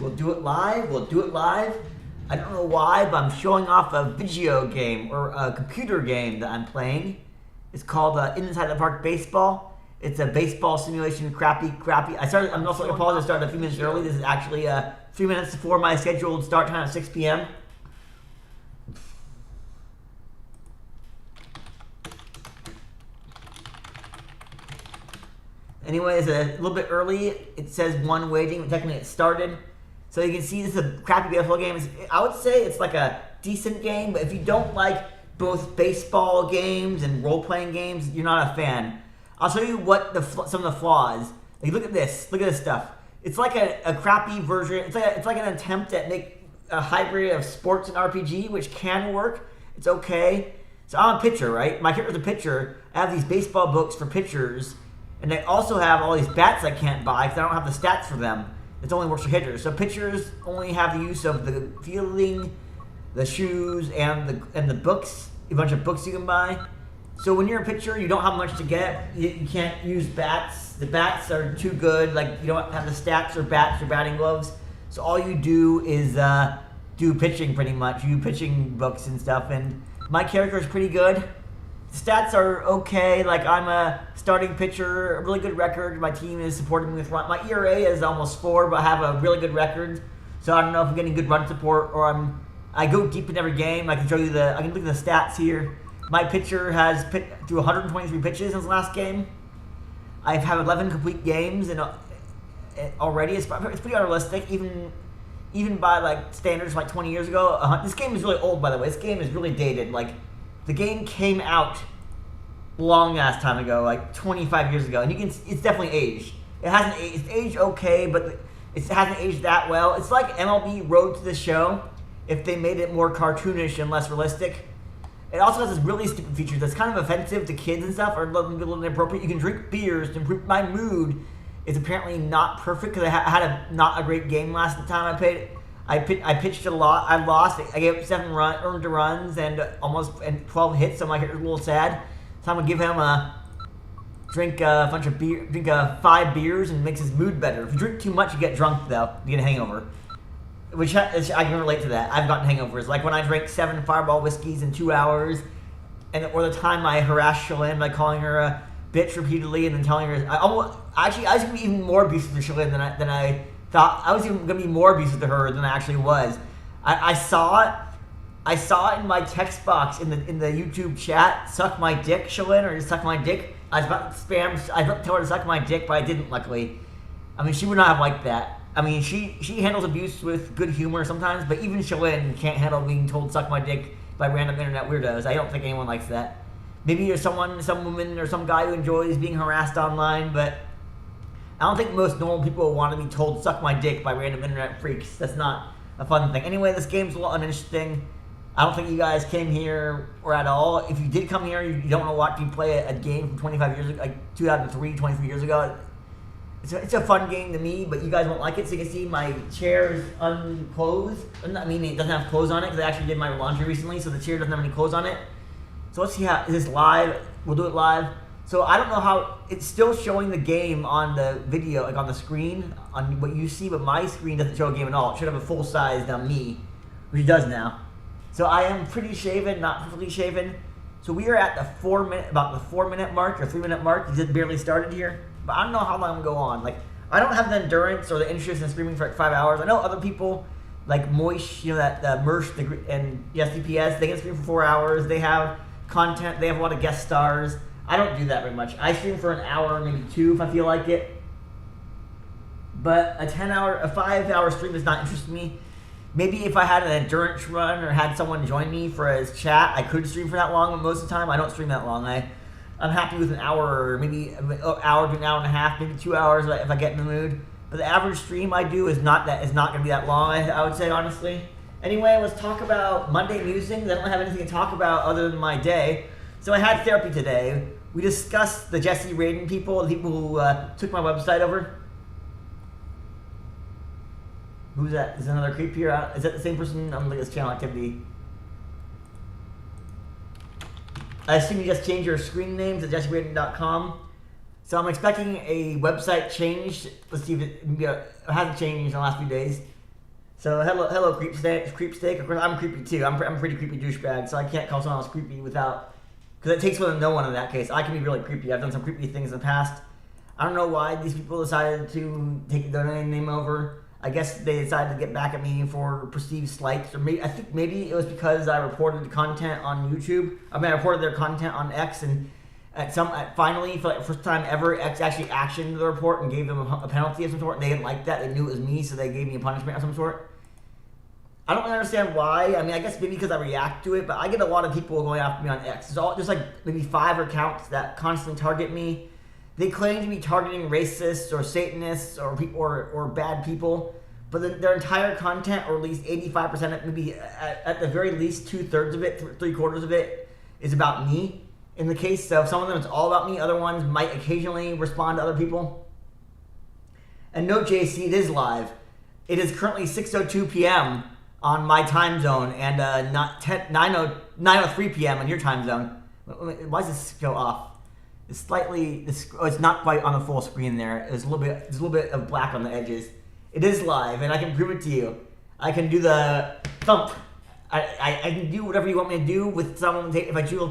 We'll do it live. We'll do it live. I don't know why, but I'm showing off a video game or a computer game that I'm playing. It's called Inside the Park Baseball. It's a baseball simulation, crappy. I'm also going to apologize. I started a few minutes early. This is actually 3 minutes before my scheduled start time at 6 p.m. Anyway, it's a little bit early. It says one waiting, but technically it started. So you can see this is a crappy baseball game. I would say it's like a decent game, but if you don't like both baseball games and role-playing games, you're not a fan. I'll show you what some of the flaws. Like, look at this. Look at this stuff. It's like a crappy version. It's like an attempt at make a hybrid of sports and RPG, which can work. It's okay. So I'm a pitcher, right? My character's a pitcher. I have these baseball books for pitchers. And they also have all these bats I can't buy because I don't have the stats for them. It only works for hitters. So pitchers only have the use of the fielding, the shoes, and the books. A bunch of books you can buy. So when you're a pitcher, you don't have much to get. You can't use bats. The bats are too good. Like, you don't have the stats or bats or batting gloves. So all you do is do pitching pretty much. You do pitching books and stuff. And my character is pretty good. Stats are okay. Like, I'm a starting pitcher, a really good record. My team is supporting me with run. My ERA is almost 4, but I have a really good record. So I don't know if I'm getting good run support or I go deep in every game. I can show you I can look at the stats here. My pitcher has through 123 pitches in his last game. I've had 11 complete games and already. It's pretty unrealistic, even by like standards like 20 years ago. This game is really old, by the way. This game is really dated. Like, the game came out long ass time ago, like 25 years ago, and it's definitely aged. It hasn't aged. It's aged okay, but it hasn't aged that well. It's like MLB Road to the Show if they made it more cartoonish and less realistic. It also has this really stupid feature that's kind of offensive to kids and stuff, or a little inappropriate. You can drink beers to improve. My mood is apparently not perfect because I had not a great game last time I played. I pitched a lot. I lost. I gave up 7 earned runs and 12 hits. So my character's a little sad. So I'm gonna give him drink 5 beers and makes his mood better. If you drink too much, you get drunk though. You get a hangover, which I can relate to that. I've gotten hangovers. Like when I drank 7 Fireball whiskeys in 2 hours, or the time I harassed Shalyn by calling her a bitch repeatedly and then telling her I was gonna be even more abusive to Shalyn than I thought. I was even going to be more abusive to her than I actually was. I saw it in my text box in the YouTube chat. Suck my dick, Shalyn, or just suck my dick. I was about to tell her to suck my dick, but I didn't, luckily. I mean, she would not have liked that. I mean, she handles abuse with good humor sometimes, but even Shalyn can't handle being told suck my dick by random internet weirdos. I don't think anyone likes that. Maybe there's some woman or some guy who enjoys being harassed online, but I don't think most normal people want to be told suck my dick by random internet freaks. That's not a fun thing. Anyway, this game's a little uninteresting. I don't think you guys came here or at all. If you did come here, you don't want to watch me play a game from 25 years ago, like 2003, 23 years ago. It's a fun game to me, but you guys won't like it. So you can see my chair is unclothed. I mean, it doesn't have clothes on it because I actually did my laundry recently, so the chair doesn't have any clothes on it. So let's see how, is this live? We'll do it live. So I don't know how, it's still showing the game on the video, like on the screen, on what you see, but my screen doesn't show a game at all. It should have a full-sized me, which it does now. So I am pretty shaven, not perfectly shaven. So we are at about the 4 minute mark or 3 minute mark. It just barely started here, but I don't know how long I'm gonna go on. Like, I don't have the endurance or the interest in streaming for like 5 hours. I know other people, like Moish, that Mersh and DPS, they can stream for 4 hours. They have content, they have a lot of guest stars. I don't do that very much. I stream for an hour, maybe 2 if I feel like it. But a 5-hour stream does not interest me. Maybe if I had an endurance run or had someone join me for his chat, I could stream for that long, but most of the time I don't stream that long. I'm happy with an hour or maybe an hour to an hour and a half, maybe 2 hours if I get in the mood. But the average stream I do is not going to be that long, I would say, honestly. Anyway, let's talk about Monday Musings. I don't have anything to talk about other than my day. So I had therapy today. We discussed the Jesse Raiden people, the people who took my website over. Who's that? Is another creep here? Is that the same person on this channel activity? I assume you just changed your screen names at jesseraiden.com. So I'm expecting a website change. Let's see if it hasn't changed in the last few days. So hello, creepsteak. Of course, I'm creepy too. I'm a pretty creepy douchebag, so I can't call someone else creepy without, because it takes one to know one in that case. I can be really creepy. I've done some creepy things in the past. I don't know why these people decided to take their name over. I guess they decided to get back at me for perceived slights, or I think maybe it was because I reported content on YouTube. I reported their content on X, and finally, for like the first time ever, X actually actioned the report and gave them a penalty of some sort. And they didn't like that. They knew it was me, so they gave me a punishment of some sort. I don't really understand why. I guess maybe because I react to it, but I get a lot of people going after me on X. It's all just like maybe 5 accounts that constantly target me. They claim to be targeting racists or Satanists or people or bad people, but their entire content, or at least 85% of it, maybe at the very least 2/3 of it, 3/4 of it, is about me. In the case of some of them, it's all about me. Other ones might occasionally respond to other people. And note, JC, it is live. It is currently 6:02 p.m. on my time zone, and 9:03 p.m. on your time zone. Why does this go off? It's it's not quite on the full screen there. There's a little bit of black on the edges. It is live, and I can prove it to you. I can do the thump. I can do whatever you want me to do with someone. If I choose,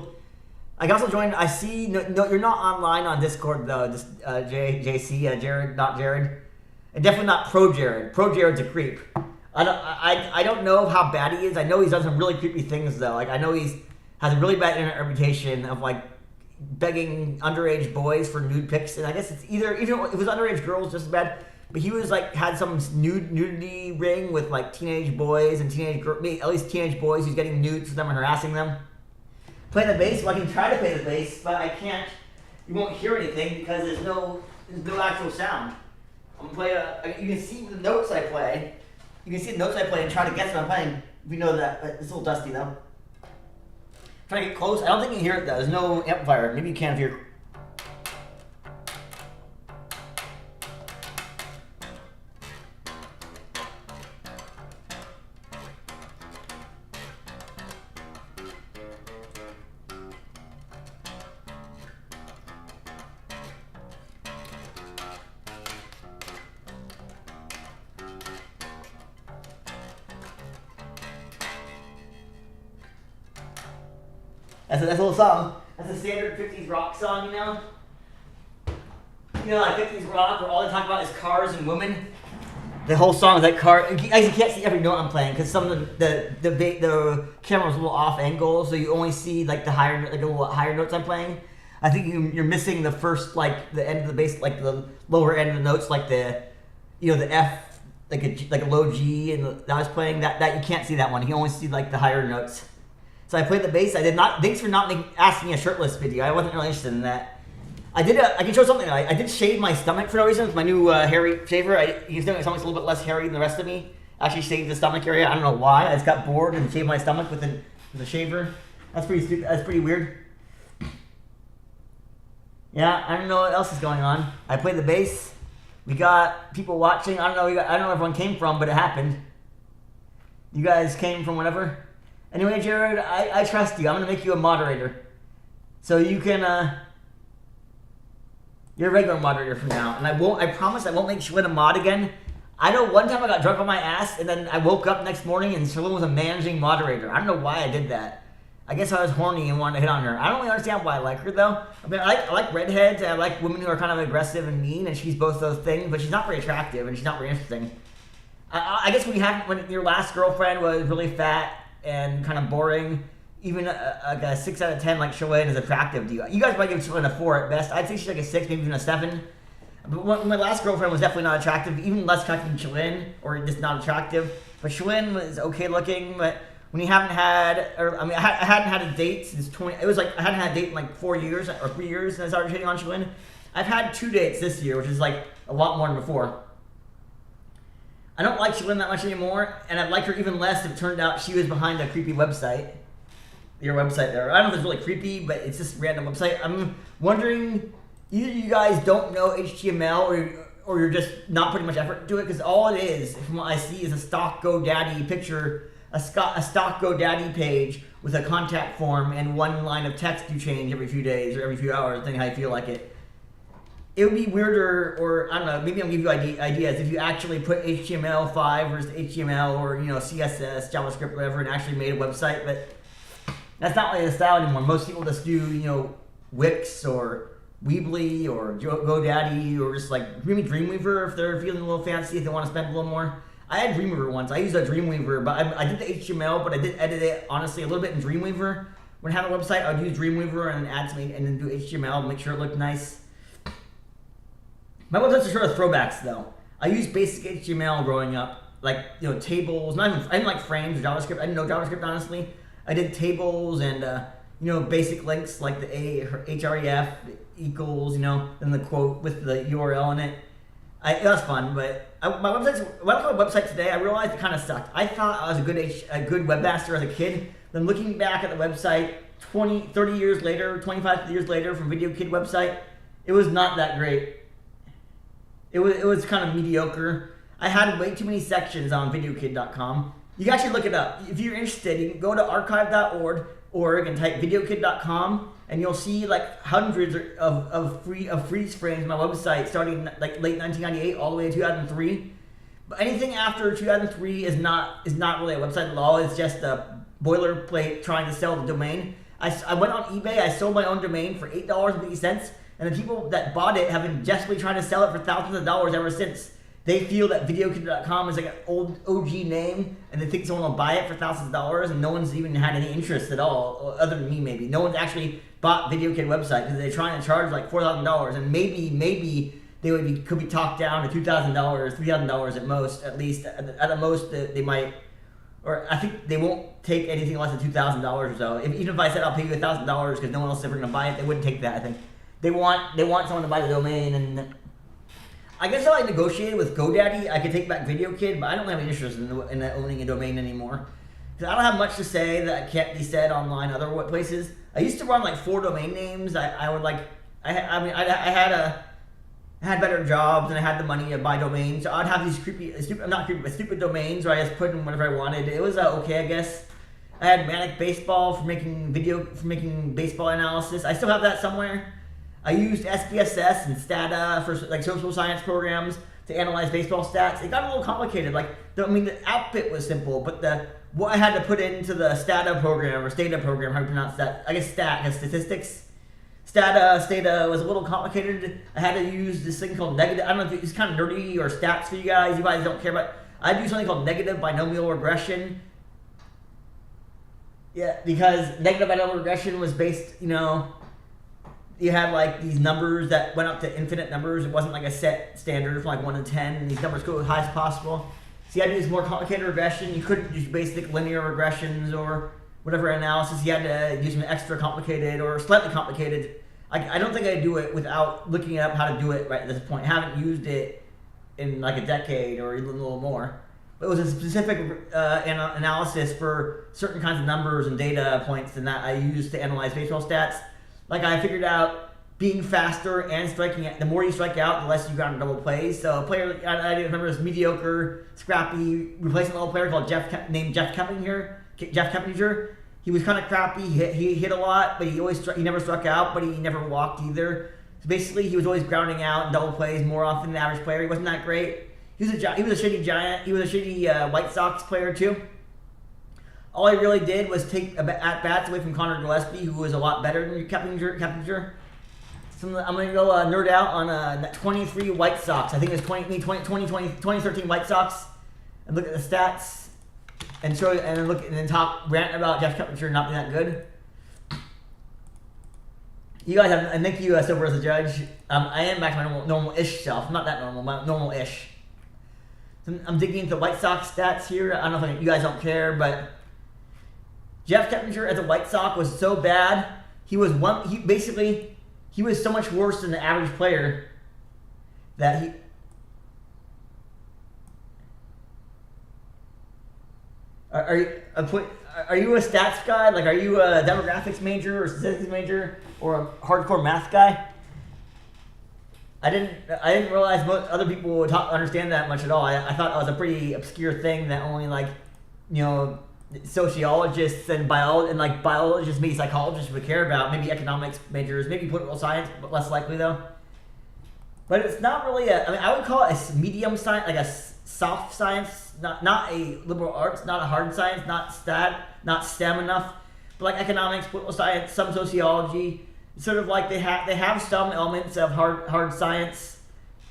I can also join. I see. No, you're not online on Discord though. JC, Jared, not Jared, and definitely not Pro Jared. Pro Jared's a creep. I don't know how bad he is. I know he's done some really creepy things though. Like I know has a really bad internet reputation of like begging underage boys for nude pics, and I guess it's even if it was underage girls, just as bad. But he was like had some nudity ring with like teenage boys and at least teenage boys who's getting nudes of them and harassing them. Play the bass. Well, I can try to play the bass, but I can't. You won't hear anything because there's no actual sound. I'm gonna play you can see the notes I play. You can see the notes I play and try to guess what I'm playing. We know that it's a little dusty though. Trying to get close. I don't think you can hear it though. There's no amplifier. Maybe you can if you're. That's a little song. That's a standard 50s rock song, you know? You know, like 50s rock where all they talk about is cars and women. The whole song is like car. You can't see every note I'm playing because some of the camera's a little off angle, so you only see like the little higher notes I'm playing. I think you're missing the first, like the end of the bass, like the lower end of the notes, like the F, like a low G, and that I was playing. That you can't see that one. You can only see like the higher notes. So I played the bass. I did not. Thanks for not asking a shirtless video. I wasn't really interested in that. I can show something. I did shave my stomach for no reason with my new hairy shaver. My stomach's a little bit less hairy than the rest of me. I actually shaved the stomach area. I don't know why. I just got bored and shaved my stomach with a shaver. That's pretty stupid. That's pretty weird. Yeah, I don't know what else is going on. I played the bass. We got people watching. I don't know where everyone came from, but it happened. You guys came from whatever. Anyway, Jared, I trust you. I'm going to make you a moderator. So you can, you're a regular moderator from now. And I promise I won't make Shalyn a mod again. I know one time I got drunk on my ass, and then I woke up next morning and Shalyn was a managing moderator. I don't know why I did that. I guess I was horny and wanted to hit on her. I don't really understand why I like her, though. I like redheads, and I like women who are kind of aggressive and mean, and she's both those things, but she's not very attractive, and she's not very interesting. I guess when your last girlfriend was really fat and kind of boring, even a 6 out of 10 like Shalyn is attractive to you. You guys might give Shalyn a 4 at best. I'd say she's like a 6, maybe even a 7. But my last girlfriend was definitely not attractive, even less attractive than Shalyn, or just not attractive. But Shalyn was okay looking. But when you haven't had, I hadn't had a date since 20. It was like I hadn't had a date in like 4 years or 3 years since I started hitting on Shalyn. I've had 2 dates this year, which is like a lot more than before. I don't like Shalyn that much anymore, and I'd like her even less if it turned out she was behind a creepy website. Your website there. I don't know if it's really creepy, but it's just a random website. I'm wondering, either you guys don't know HTML or you're just not putting much effort into it, because all it is, from what I see, is a stock GoDaddy picture, a stock GoDaddy page with a contact form and one line of text you change every few days or every few hours, depending how you feel like it. it would be weirder, or I don't know, maybe I'll give you ideas if you actually put HTML5 versus HTML or CSS, JavaScript, whatever, and actually made a website. But that's not really the style anymore. Most people just do Wix or Weebly or GoDaddy or just like maybe Dreamweaver if they're feeling a little fancy, if they want to spend a little more. I had Dreamweaver once. I used a Dreamweaver, but I did the HTML, but I did edit it honestly a little bit in Dreamweaver. When I had a website, I would use Dreamweaver and add something and then do HTML, make sure it looked nice. My websites are sort of throwbacks though. I used basic HTML growing up, like tables. I didn't like frames or JavaScript. I didn't know JavaScript honestly. I did tables and basic links like the href equals, then the quote with the URL in it. It was fun, but when I look at my website today, I realized it kind of sucked. I thought I was a good webmaster as a kid. Then looking back at the website 20, 30 years later, 25 years later from Video Kid website, it was not that great. It was kind of mediocre. I had way too many sections on videokid.com. You can actually look it up. If you're interested, you can go to archive.org and type videokid.com, and you'll see like hundreds of freeze frames on my website starting like late 1998 all the way to 2003. But anything after 2003 is not really a website at all. It's just a boilerplate trying to sell the domain. I went on eBay. I sold my own domain for $8.50, and the people that bought it have been desperately trying to sell it for thousands of dollars ever since. They feel that videokid.com is like an old OG name, and they think someone will buy it for thousands of dollars, and no one's even had any interest at all, other than me maybe. No one's actually bought VideoKid website because they're trying to charge like $4,000, and maybe they could be talked down to $2,000, $3,000 at most, at least. At the most, they might, or I think they won't take anything less than $2,000 or so. Even if I said I'll pay you $1,000 because no one else is ever going to buy it, they wouldn't take that. I think they want someone to buy the domain, and I guess if I negotiated with GoDaddy, I could take back VideoKid, but I don't have any interest in owning a domain anymore. Because I don't have much to say that can't be said online other places. I used to run like 4 domain names. I had better jobs and I had the money to buy domains. So I'd have these stupid domains where I just put in whatever I wanted. It was okay, I guess. I had Manic Baseball for making baseball analysis. I still have that somewhere. I used SPSS and Stata for like social science programs to analyze baseball stats. It got a little complicated. The output was simple, but what I had to put into the Stata program, how do you pronounce that? I guess stat has statistics. Stata was a little complicated. I had to use this thing called negative. I don't know if it's kind of nerdy or stats for you guys. You guys don't care about. I'd use something called negative binomial regression. Yeah, because negative binomial regression was based, you had like these numbers that went up to infinite numbers. It wasn't like a set standard from like 1 to 10, and these numbers go as high as possible. So you had to use more complicated regression. You couldn't use basic linear regressions or whatever analysis. You had to use an extra complicated or slightly complicated. I don't think I'd do it without looking up how to do it right at this point. I haven't used it in like a decade or even a little more. But it was a specific analysis for certain kinds of numbers and data points and that I used to analyze baseball stats. Like I figured out being faster and striking out. The more you strike out, the less you got in double plays. So a player I remember was mediocre, scrappy, replacing an old player called Jeff Keppinger. He was kind of crappy. He hit a lot, but he never struck out, but he never walked either. So basically, he was always grounding out in double plays more often than the average player. He wasn't that great. He was a shitty Giant. He was a shitty White Sox player too. All he really did was take at-bats away from Connor Gillespie, who was a lot better than Keppinger. So I'm going to go nerd out on 23 White Sox. I think it was 2013 White Sox. And look at the stats. And then rant about Jeff Keppinger not being that good. You guys have, and thank you, Sober as a Judge. I am back to my normal-ish self. Not that normal, but normal-ish. So I'm digging into White Sox stats here. I don't know if you guys don't care, but Jeff Keppinger as a White Sox was so bad. He was so much worse than the average player that he. Are you a stats guy? Like, are you a demographics major or statistics major or a hardcore math guy? I didn't realize most other people would understand that much at all. I thought it was a pretty obscure thing that only sociologists and biologists, maybe psychologists would care about. Maybe economics majors, maybe political science, but less likely though. But it's not really I would call it a medium science, like a soft science, not a liberal arts, not a hard science, not STEM enough, but like economics, political science, some sociology. It's sort of like they have some elements of hard science,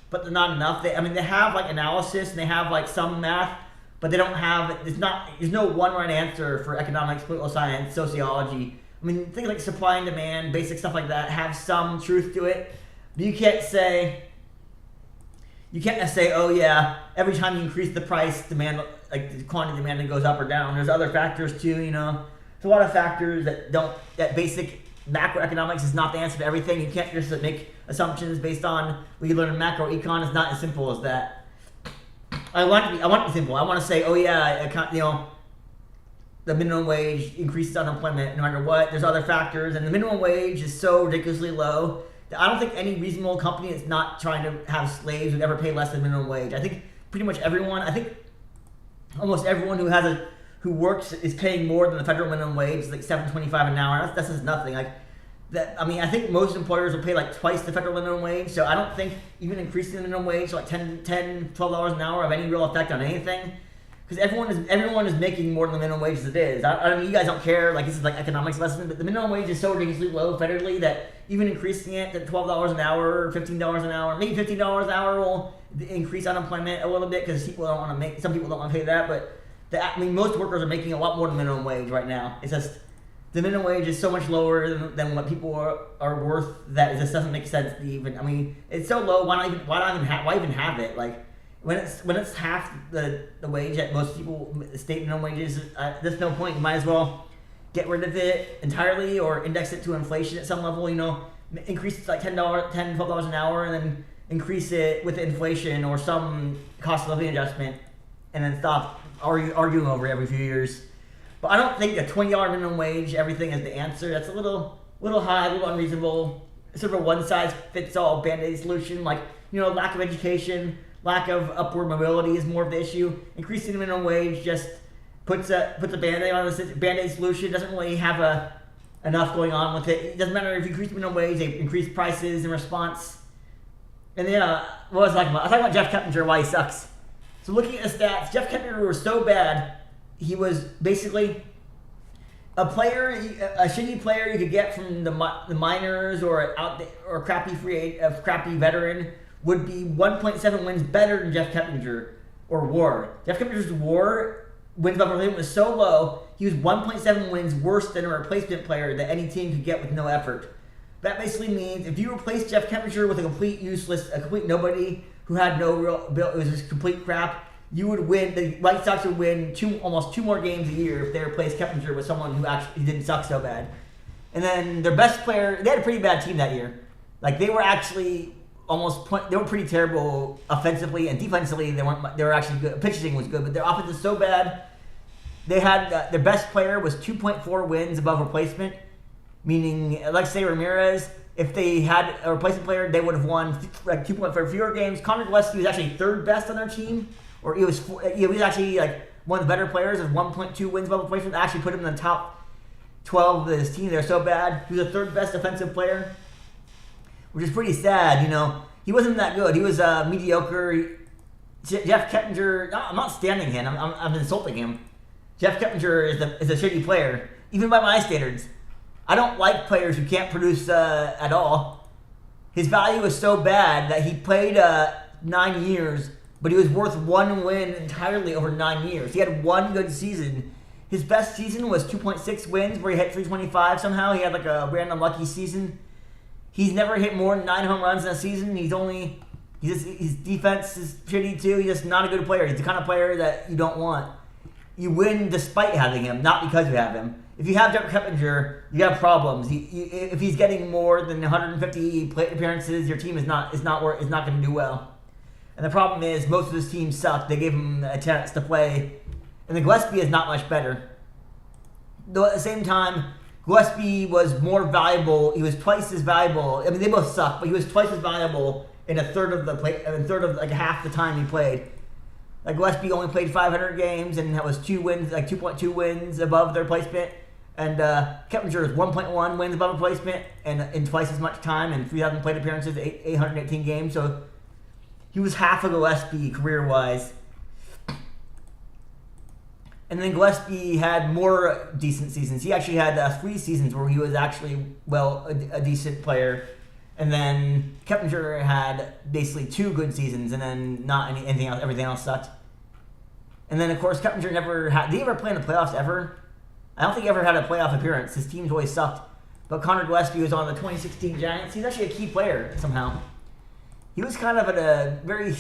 but they're not enough. They have like analysis and they have like some math, but they don't have. There's no one right answer for economics, political science, sociology. Things like supply and demand, basic stuff like that have some truth to it. But you can't say, oh yeah, every time you increase the price, demand, like the quantity demanded goes up or down. There's other factors too, There's a lot of factors that basic macroeconomics is not the answer to everything. You can't just make assumptions based on what you learn in macro econ. It's not as simple as that. I want it to be simple. I want to say, oh yeah, the minimum wage increases unemployment no matter what. There's other factors, and the minimum wage is so ridiculously low that I don't think any reasonable company that's not trying to have slaves would ever pay less than minimum wage. I think pretty much everyone, almost everyone who works is paying more than the federal minimum wage, like $7.25 an hour. That's just nothing. I think most employers will pay like twice the federal minimum wage. So I don't think even increasing the minimum wage to like $10, $12 an hour have any real effect on anything. Because everyone is making more than the minimum wage as it is. You guys don't care. Like, this is like economics lesson, but the minimum wage is so ridiculously low federally that even increasing it to $12 an hour or $15 an hour, maybe $15 an hour will increase unemployment a little bit because some people don't want to pay that. But most workers are making a lot more than minimum wage right now. It's just the minimum wage is so much lower than what people are worth that it just doesn't make sense to even. It's so low. Why even have it? Like, when it's half the wage that most people, state minimum wages, there's no point. You might as well get rid of it entirely or index it to inflation at some level. Increase it to like $12 an hour, and then increase it with inflation or some cost of living adjustment, and then stop arguing over it every few years. But I don't think a $20 minimum wage, everything is the answer. That's a little high, a little unreasonable. It's sort of a one-size-fits-all Band-Aid solution. Like, lack of education, lack of upward mobility is more of the issue. Increasing the minimum wage just puts a Band-Aid on the Band-Aid solution. It doesn't really have enough going on with it. It doesn't matter if you increase the minimum wage, they increase prices in response. And then, what was I talking about? I was talking about Jeff Keppinger, why he sucks. So looking at the stats, Jeff Keppinger was so bad, he was basically a shitty player you could get from the minors or a crappy veteran would be 1.7 wins better than Jeff Keppinger or WAR. Jeff Keppinger's WAR wins above replacement was so low, he was 1.7 wins worse than a replacement player that any team could get with no effort. That basically means if you replace Jeff Keppinger with a complete nobody who had no real ability, it was just complete crap, you would win. The White Sox would win almost two more games a year if they replaced Keppinger with someone who actually didn't suck so bad. And then their best player, they had a pretty bad team that year. Like, they were actually they were pretty terrible offensively and defensively. They were actually good. Pitching was good, but their offense is so bad. They had their best player was 2.4 wins above replacement, meaning Alexei Ramirez. If they had a replacement player, they would have won like 2.4 fewer games. Connor Gillespie was actually third best on their team, or he was actually like one of the better players with 1.2 wins above replacement. They actually put him in the top 12 of his team. They're so bad. He was the third best defensive player, which is pretty sad. He wasn't that good. He was mediocre. Jeff Keppinger, I'm not standing him. I'm insulting him. Jeff Keppinger is a shitty player, even by my standards. I don't like players who can't produce at all. His value is so bad that he played 9 years, but he was worth one win entirely over 9 years. He had one good season. His best season was 2.6 wins, where he hit 325 somehow. He had like a random lucky season. He's never hit more than 9 home runs in a season. His defense is shitty too. He's just not a good player. He's the kind of player that you don't want. You win despite having him, not because you have him. If you have Jeff Keppinger, you have problems. If he's getting more than 150 plate appearances, your team is not going to do well. And the problem is most of his teams suck. They gave him a chance to play, and the Gillespie is not much better. Though at the same time, Gillespie was more valuable. He was twice as valuable. They both suck, but he was twice as valuable in a third of like half the time he played. Like, Gillespie only played 500 games and that was 2 wins, like 2.2 wins above their replacement. And Keppinger is 1.1 wins above replacement and in twice as much time and 3,000 plate appearances, 818 games. So he was half of Gillespie career-wise. And then Gillespie had more decent seasons. He actually had 3 seasons where he was actually, a decent player. And then Keppinger had basically 2 good seasons, and then not anything else. Everything else sucked. And then, of course, Keppinger never had... Did he ever play in the playoffs ever? I don't think he ever had a playoff appearance. His teams always sucked. But Connor Gillespie was on the 2016 Giants. He's actually a key player somehow. He was kind of at a very...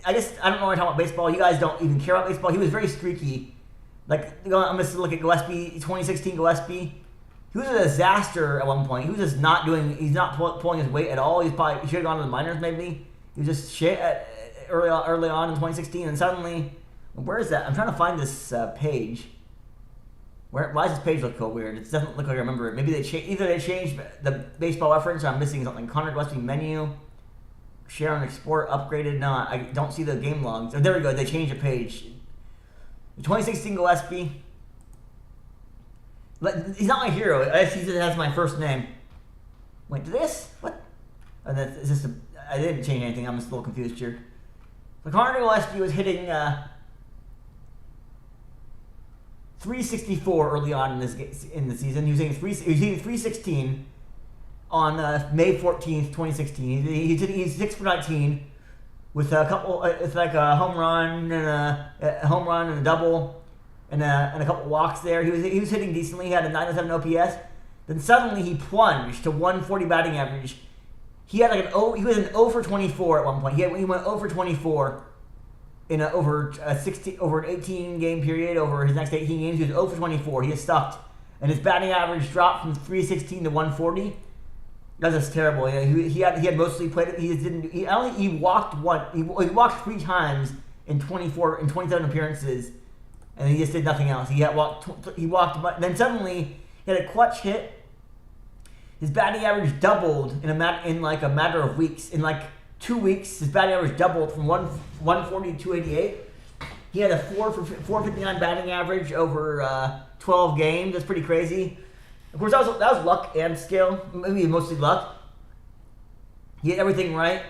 I guess I don't know what I'm talking about baseball. You guys don't even care about baseball. He was very streaky. Like, I'm just look at Gillespie, 2016 Gillespie. He was a disaster at one point. He was just not doing... He's not pulling his weight at all. He should have gone to the minors maybe. He was just shit early on in 2016. And suddenly... Where is that? I'm trying to find this page. Why does this page look so weird? It doesn't look like I remember it. Maybe either they changed the baseball reference or I'm missing something. Connor Gillespie menu. Share and export upgraded. No, I don't see the game logs. Oh, there we go. They changed the page. 2016 Gillespie. He's not my hero. He just has my first name. Wait, this? What? Oh, is this I didn't change anything. I'm just a little confused here. So Connor Gillespie was hitting 364 early on in the season. He was hitting 316 on May 14th, 2016. He's 6 for 19 with a couple. It's like a home run and a double and a couple walks there. He was hitting decently. He had a 907 OPS. Then suddenly he plunged to 140 batting average. He had he was an 0 for 24 at one point. He went 0 for 24 in over an 18 game period. Over his next 18 games, he was 0 for 24. He was stuck, and his batting average dropped from 316 to 140. That's just terrible. He had mostly played. He walked He walked 3 times in 27 appearances, and he just did nothing else. He walked. Then suddenly he had a clutch hit. His batting average doubled in a matter of weeks. In 2 weeks, his batting average doubled from 140 to 288. He had a 459 batting average over 12 games. That's pretty crazy. Of course, that was luck and skill. Maybe mostly luck. He had everything right,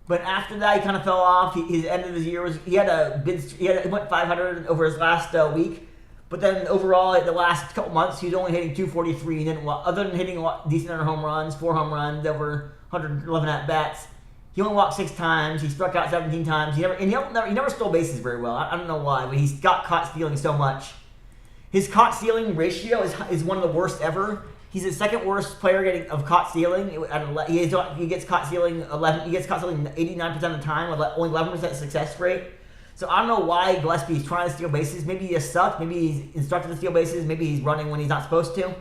but after that, he kind of fell off. His end of the year he went 500 over his last week. But then overall, the last couple months, he was only hitting 243. He didn't, other than hitting decent amount of home runs, 4 home runs, over 111 at bats. He only walked 6 times. He struck out 17 times. He never stole bases very well. I don't know why, but he's got caught stealing so much. His caught stealing ratio is one of the worst ever. He's the second worst player of caught stealing. He gets caught stealing 89% of the time with only 11% success rate. So I don't know why Gillespie's trying to steal bases. Maybe he just sucked. Maybe he's instructed to steal bases. Maybe he's running when he's not supposed to.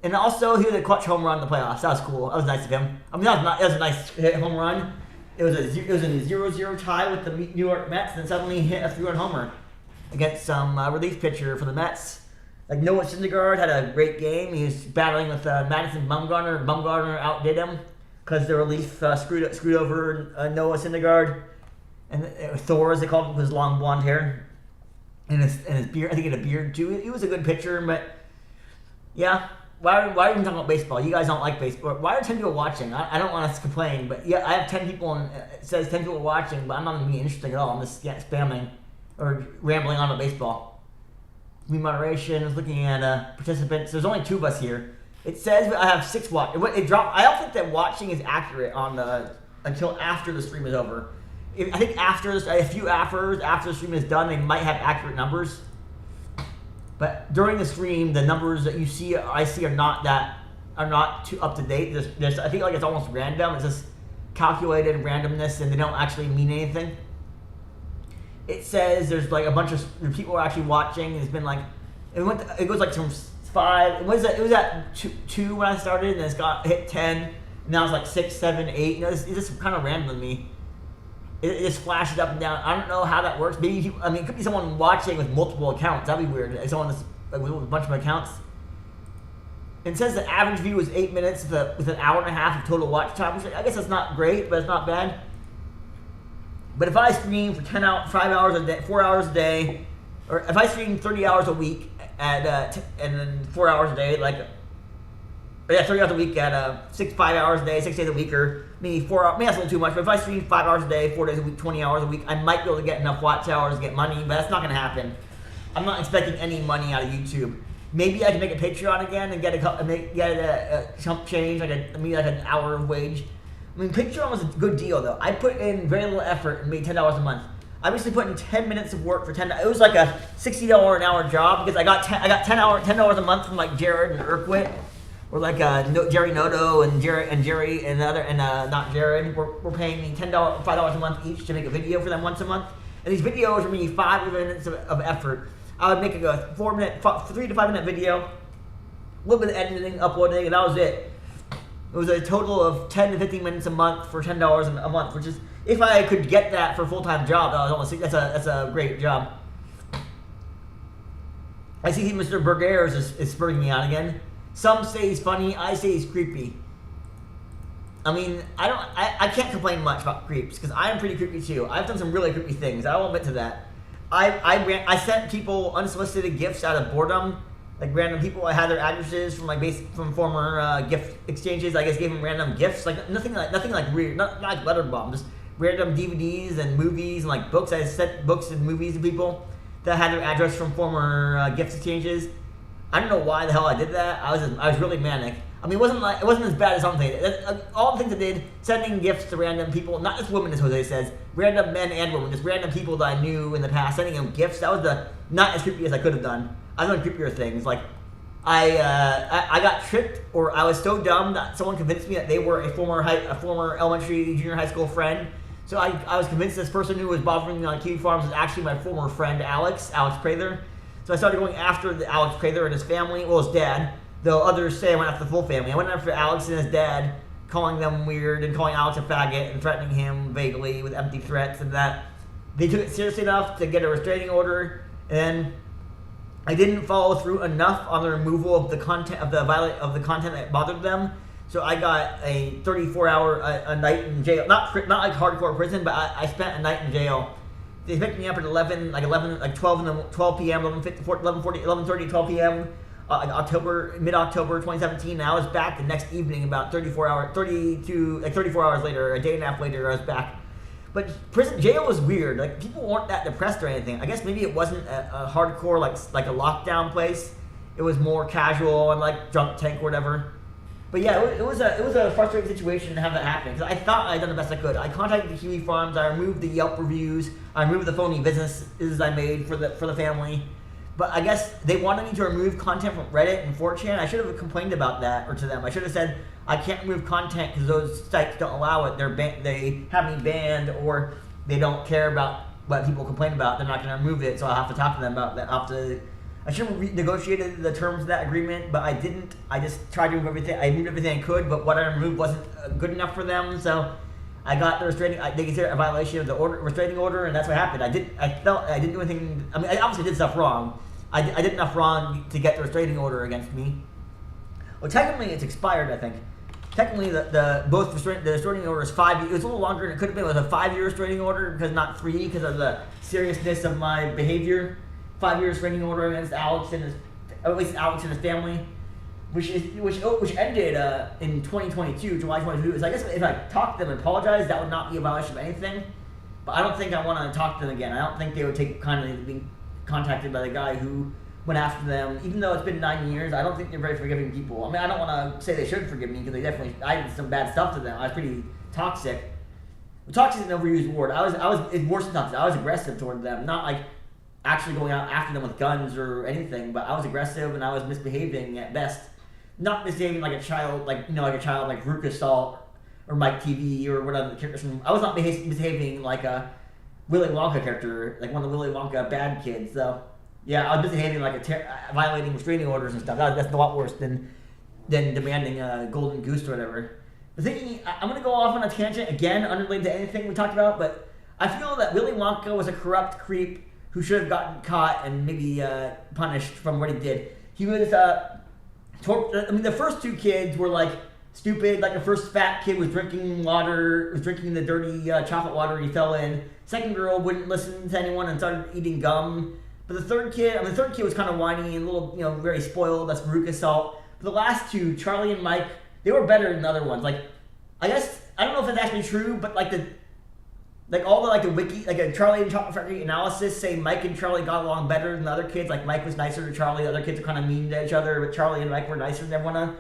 And also, he had a clutch home run in the playoffs. That was cool. That was nice of him. I mean, that was a nice hit home run. It was a 0-0 tie with the New York Mets, and then suddenly he hit a 3-run homer against some relief pitcher for the Mets. Like Noah Syndergaard had a great game. He was battling with Madison Bumgarner. Bumgarner outdid him because the relief screwed over Noah Syndergaard. And Thor, as they called him, with his long blonde hair and his beard. I think he had a beard too. He was a good pitcher, but yeah. Why are we even talking about baseball? You guys don't like baseball. Why are 10 people watching? I don't want to complain, but yeah, I have 10 people, and it says 10 people watching, but I'm not going to be interesting at all. I'm just spamming or rambling on about baseball. Moderation is looking at participants. There's only 2 of us here. It says I have 6 watch. It dropped. I don't think that watching is accurate until after the stream is over. I think a few hours after the stream is done, they might have accurate numbers. But during the stream, the numbers that I see are not too up to date. I think it's almost random. It's just calculated randomness, and they don't actually mean anything. It says there's a bunch of people are actually watching. It's been it goes from 5. It was at 2 when I started, and it's got hit 10. Now it's 6, 7, 8. It's just kind of random to me. It just flashes up and down. I don't know how that works. Maybe it could be someone watching with multiple accounts. That'd be weird. Someone that's with a bunch of accounts. It says the average view is 8 minutes with an hour and a half of total watch time, which I guess that's not great, but it's not bad. But if I stream for 5 hours a day, 4 hours a day, or if I stream 30 hours a week, and then 4 hours a day, like 30 hours a week at 5 hours a day, 6 days a week, or maybe 4 hours. Maybe that's a little too much. But if I stream 5 hours a day, 4 days a week, 20 hours a week, I might be able to get enough watch hours to get money. But that's not going to happen. I'm not expecting any money out of YouTube. Maybe I can make a Patreon again and get a chump change, maybe like an hour of wage. I mean, Patreon was a good deal though. I put in very little effort and made $10 a month. I basically put in 10 minutes of work for $10. It was like a $60 an hour job because I got $10 a month from like Jared and Urquit, or like Jerry Noto and Jerry and not Jared. We're paying me $5 a month each to make a video for them once a month. And these videos were maybe 5 minutes of effort. I would make a 3 to 5 minute video, a little bit of editing, uploading, and that was it. It was a total of 10 to 15 minutes a month for $10 a month, which is, if I could get that for a full-time job, that's a great job. I see Mr. Bergers is spurring me on again. Some say he's funny, I say he's creepy. I mean, I can't complain much about creeps, because I am pretty creepy too. I've done some really creepy things, I will admit to that. I sent people unsolicited gifts out of boredom. Like random people, I had their addresses from former gift exchanges. I guess gave them random gifts, like nothing like weird, not like letter bomb, just random DVDs and movies and like books. I sent books and movies to people that had their address from former gift exchanges. I don't know why the hell I did that. I was really manic. I mean, it wasn't as bad as something. All the things I did, sending gifts to random people, not just women, as Jose says, random men and women, just random people that I knew in the past, sending them gifts. That was not as creepy as I could have done. I've done creepier things. Like, I got tricked, or I was so dumb that someone convinced me that they were a former elementary, junior high school friend. So I was convinced this person who was bothering me on Kiwi Farms was actually my former friend Alex Prather. So I started going after Alex Prather and his family, well, his dad. Though others say I went after the full family. I went after Alex and his dad, calling them weird and calling Alex a faggot and threatening him vaguely with empty threats, and that they took it seriously enough to get a restraining order, and I didn't follow through enough on the removal of the content of the content that bothered them. So I got a 34-hour a night in jail. Not like hardcore prison, but I spent a night in jail. They picked me up at 12 p.m., 11:30, 12 p.m. Mid-October 2017. And I was back the next evening about 34 hours later, a day and a half later, I was back. But jail was weird. Like, people weren't that depressed or anything. I guess maybe it wasn't a hardcore like a lockdown place. It was more casual and like drunk tank or whatever. But yeah, it was a frustrating situation to have that happen, because I thought I'd done the best I could. I contacted the Kiwi Farms. I removed the Yelp reviews. I removed the phony businesses I made for the family. But I guess they wanted me to remove content from Reddit and 4chan. I should have complained about that, or to them. I should have said, I can't remove content because those sites don't allow it. They have me banned, or they don't care about what people complain about. They're not going to remove it, so I'll have to talk to them about that. I should have renegotiated the terms of that agreement, but I didn't. I just tried to remove everything. I removed everything I could, but what I removed wasn't good enough for them, so I got the restraining. They considered it a violation of the restraining order, and that's what happened. I felt I didn't do anything. I mean, I obviously did stuff wrong. I did enough wrong to get the restraining order against me. Well, technically, it's expired, I think. Technically, the restraining order is 5 years. It was a little longer than it could have been. It was a 5-year restraining order, because not 3, because of the seriousness of my behavior. 5-year restraining order against Alex and his family, which ended in 2022, July 2022. So I guess if I talked to them and apologized, that would not be a violation of anything. But I don't think I want to talk to them again. I don't think they would take kindly to being contacted by the guy who went after them. Even though it's been 9 years, I don't think they're very forgiving people. I mean, I don't want to say they should forgive me, because I did some bad stuff to them. I was pretty toxic. Well, toxic is an overused word. It's worse than toxic. I was aggressive toward them, not like actually going out after them with guns or anything, but I was aggressive and I was misbehaving at best. Not misbehaving like a child, like Veruca Salt or Mike TV or whatever the characters from. I was not misbehaving like a Willy Wonka character, like one of the Willy Wonka bad kids. So yeah, I was misbehaving like violating restraining orders and stuff. That's a lot worse than demanding a golden goose or whatever. The thing, I'm gonna go off on a tangent again, unrelated to anything we talked about, but I feel that Willy Wonka was a corrupt creep who should have gotten caught and maybe punished from what he did. He was, the first 2 kids were like stupid. Like the first fat kid was drinking the dirty chocolate water he fell in. Second girl wouldn't listen to anyone and started eating gum. But the third kid was kind of whiny and a little, very spoiled. That's Veruca Salt. But the last two, Charlie and Mike, they were better than the other ones. Like, I guess I don't know if that's actually true, but all the wiki, Charlie and Chocolate Factory analysis say Mike and Charlie got along better than the other kids. Like Mike was nicer to Charlie, the other kids are kind of mean to each other, but Charlie and Mike were nicer than everyone.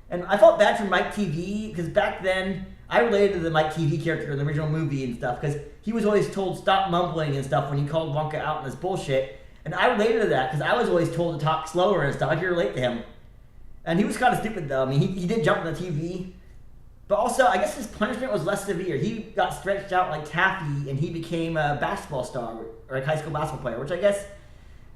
And I felt bad for Mike TV because back then I related to the Mike TV character in the original movie and stuff because he was always told stop mumbling and stuff when he called Wonka out on this bullshit. And I related to that because I was always told to talk slower and stuff. I could relate to him. And he was kind of stupid though. I mean, he did jump on the TV. But also, I guess his punishment was less severe. He got stretched out like taffy and he became a basketball star or a high school basketball player, which I guess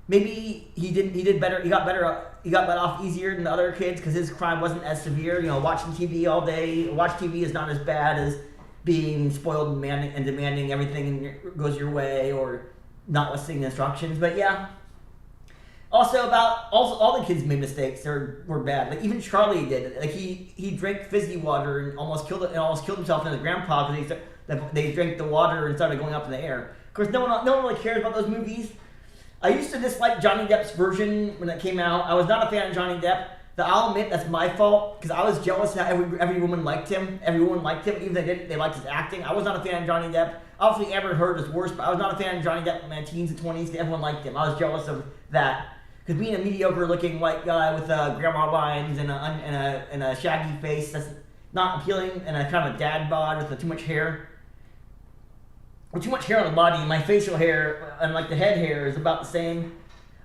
maybe he did better. He got let off easier than the other kids because his crime wasn't as severe. Watching TV all day. Watch TV is not as bad as being spoiled and demanding everything goes your way or not listening to instructions. But yeah. Also, all the kids made mistakes or were bad. Like even Charlie did. Like he drank fizzy water and almost killed himself and his grandpa because they drank the water and started going up in the air. Of course, no one really cares about those movies. I used to dislike Johnny Depp's version when it came out. I was not a fan of Johnny Depp. I'll admit that's my fault because I was jealous that every woman liked him. Everyone liked him, even if they liked his acting. I was not a fan of Johnny Depp. Obviously, Amber Heard is worse, but I was not a fan of Johnny Depp in my teens and 20s. Everyone liked him. I was jealous of that. Because being a mediocre-looking white guy with grandma lines and a shaggy face, that's not appealing, and a kind of a dad bod with too much hair. With too much hair on the body, my facial hair and the head hair is about the same.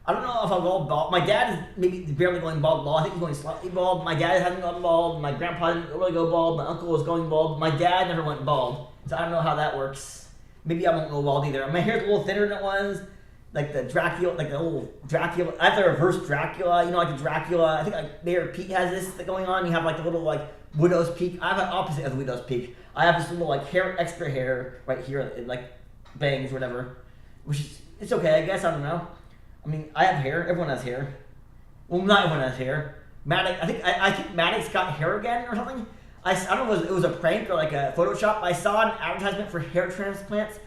I don't know if I'll go bald. My dad is maybe barely going bald. I think he's going slightly bald. My dad hasn't gone bald. My grandpa didn't really go bald. My uncle was going bald. My dad never went bald, so I don't know how that works. Maybe I won't go bald either. My hair's a little thinner than it was. Like the Dracula, like the old Dracula. I have the reverse Dracula, like the Dracula. I think Mayor Pete has this going on. You have the little widow's peak. I have an opposite of the widow's peak. I have this little extra hair right here, bangs or whatever, which is it's okay, I guess. I don't know. I mean, I have hair. Everyone has hair. Well, not everyone has hair. Maddox, I think Maddox got hair again or something. I don't know if it was a prank or a Photoshop. I saw an advertisement for hair transplants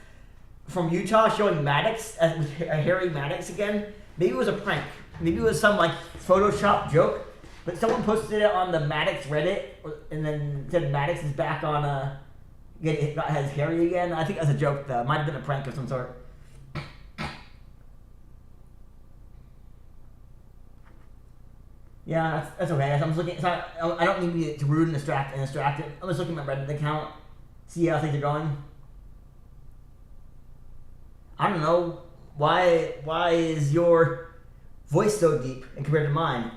from Utah showing Maddox, hairy Maddox again. Maybe it was a prank. Maybe it was some Photoshop joke. But someone posted it on the Maddox Reddit and then said Maddox is back on has hairy again. I think that's a joke though. It might have been a prank of some sort. Yeah, that's okay. I'm just looking. I don't need to rude and distract it. I'm just looking at my Reddit account, see how things are going. I don't know why is your voice so deep compared to mine?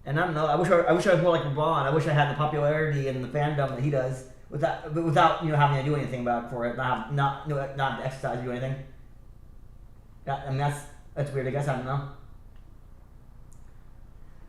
And I don't know. I wish I was more like LeBron. I wish I had the popularity and the fandom that he does without having to do anything about it for it. Not to exercise or do anything. I mean that's weird. I guess I don't know.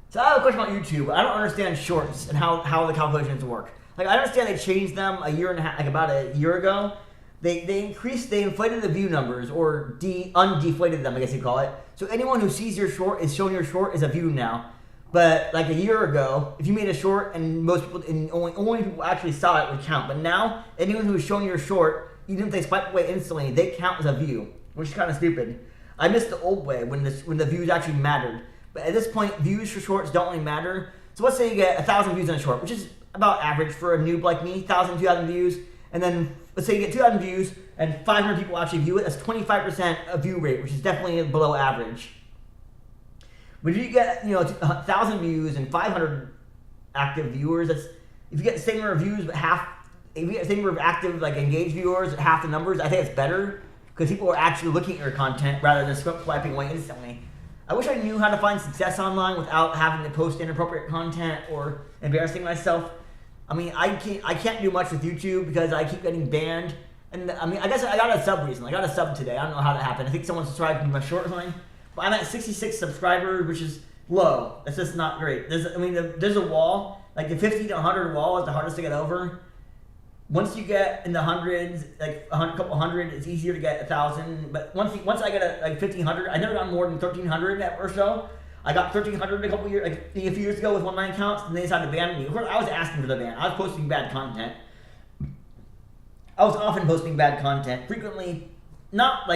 So I have a question about YouTube. I don't understand shorts and how the calculations work. I understand they changed them about a year ago. They inflated the view numbers or undeflated them, I guess you call it. So anyone who sees your short is shown your short as a view now. But a year ago, if you made a short and most people and only people actually saw it would count. But now anyone who is shown your short, even if they swipe away instantly, they count as a view, which is kind of stupid. I miss the old way when the views actually mattered. But at this point, views for shorts don't really matter. So let's say you get 1,000 views on a short, which is about average for a noob like me, 1,000, 2,000 views. And then let's say you get 2,000 views and 500 people actually view it. That's 25% of view rate, which is definitely below average. But if you get 1,000 views and 500 active viewers, if you get the same number of views but if you get the same number of active engaged viewers, half the numbers, I think it's better because people are actually looking at your content rather than swiping away instantly. I wish I knew how to find success online without having to post inappropriate content or embarrassing myself. I mean, I can't do much with YouTube because I keep getting banned. And I mean, I guess I got a sub recently. I got a sub today. I don't know how that happened. I think someone subscribed to my short or something. But I'm at 66 subscribers, which is low. It's just not great. There's a wall. The 50 to 100 wall is the hardest to get over. Once you get in the hundreds, a couple hundred, it's easier to get 1,000. But once I get 1,500, I never got more than 1,300 or so. I got 1,300 a few years ago with one of my accounts, and they decided to ban me. Of course, I was asking for the ban. I was posting bad content. I was often posting bad content, frequently, not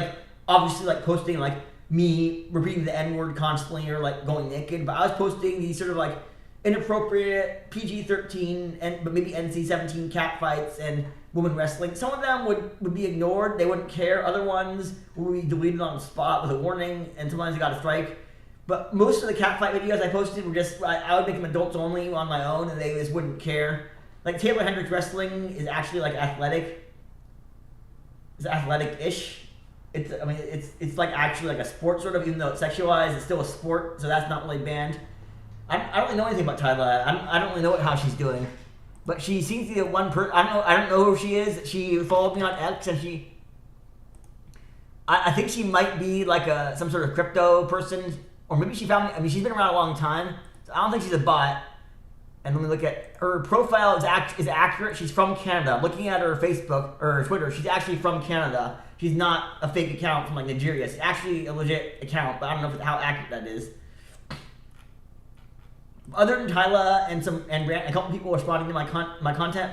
obviously like posting like me repeating the N-word constantly or like going naked, but I was posting these sort of like inappropriate PG-13 and but maybe NC-17 cat fights and women wrestling. Some of them would be ignored, they wouldn't care. Other ones would be deleted on the spot with a warning, and sometimes you got a strike. But most of the cat fight videos I posted were just, I would make them adults only on my own, and they just wouldn't care. Like Taylor Hendricks wrestling is actually like athletic. It's athletic-ish. It's like actually like a sport sort of, even though it's sexualized, it's still a sport, so that's not really banned. I don't really know anything about Tyler. I don't really know how she's doing, but she seems to be the one person. I don't know who she is. She followed me on X, and I think she might be like some sort of crypto person, or maybe she found me. I mean, she's been around a long time, so I don't think she's a bot. And let me look at her profile. Is accurate. She's from Canada. I'm looking at her Facebook or her Twitter. She's actually from Canada. She's not a fake account from like Nigeria. It's actually a legit account, but I don't know how accurate that is. Other than Tyla and a couple people responding to my content,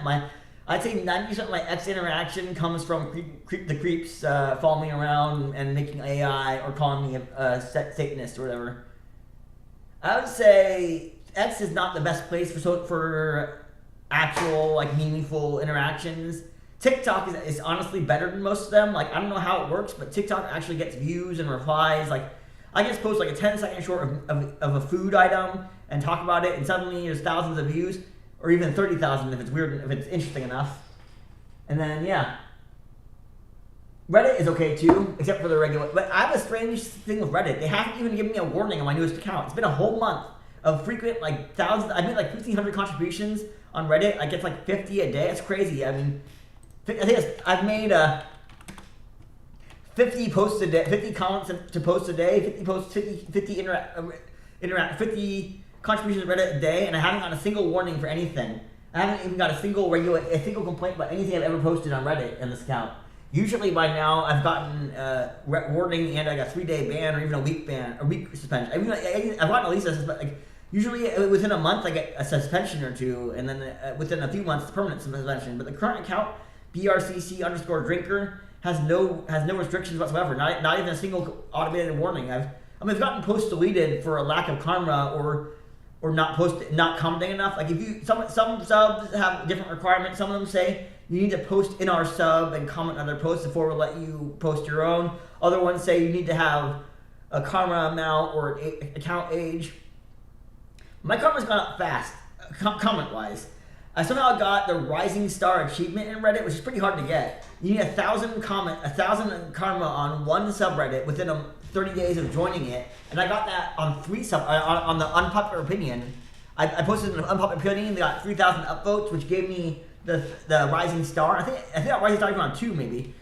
I'd say 90% of my X interaction comes from the creeps following me around and making AI or calling me a Satanist or whatever. I would say X is not the best place for actual like meaningful interactions. TikTok is honestly better than most of them. Like I don't know how it works, but TikTok actually gets views and replies. Like I just post like a 10-second short of a food item and talk about it, and suddenly there's thousands of views, or even 30,000 if it's weird, if it's interesting enough. And then yeah, Reddit is okay too, except for the regular. But I have a strange thing with Reddit. They haven't even given me a warning on my newest account. It's been a whole month of frequent like thousands. I made like 1,500 contributions on Reddit. I get like 50 a day. It's crazy. I mean, I think I've made 50 posts a day, 50 comments to post a day, 50 posts, 50 contributions to Reddit a day, and I haven't gotten a single warning for anything. I haven't even got a single complaint about anything I've ever posted on Reddit in this account. Usually by now I've gotten a warning and like a 3-day ban or even a week suspension. I've gotten at least usually within a month I get a suspension or two, and then within a few months it's permanent suspension. But the current account, BRCC_drinker, has no restrictions whatsoever. Not even a single automated warning. I've gotten posts deleted for a lack of karma or not commenting enough. Like some subs have different requirements. Some of them say you need to post in our sub and comment on other posts before we'll let you post your own. Other ones say you need to have a karma amount or account age. My karma's gone up fast, comment wise. I somehow got the Rising Star achievement in Reddit, which is pretty hard to get. You need 1,000 karma on one subreddit within 30 days of joining it, and I got that on on the unpopular opinion. I posted an unpopular opinion, and got 3,000 upvotes, which gave me the Rising Star. I think that Rising Star even on 2 maybe.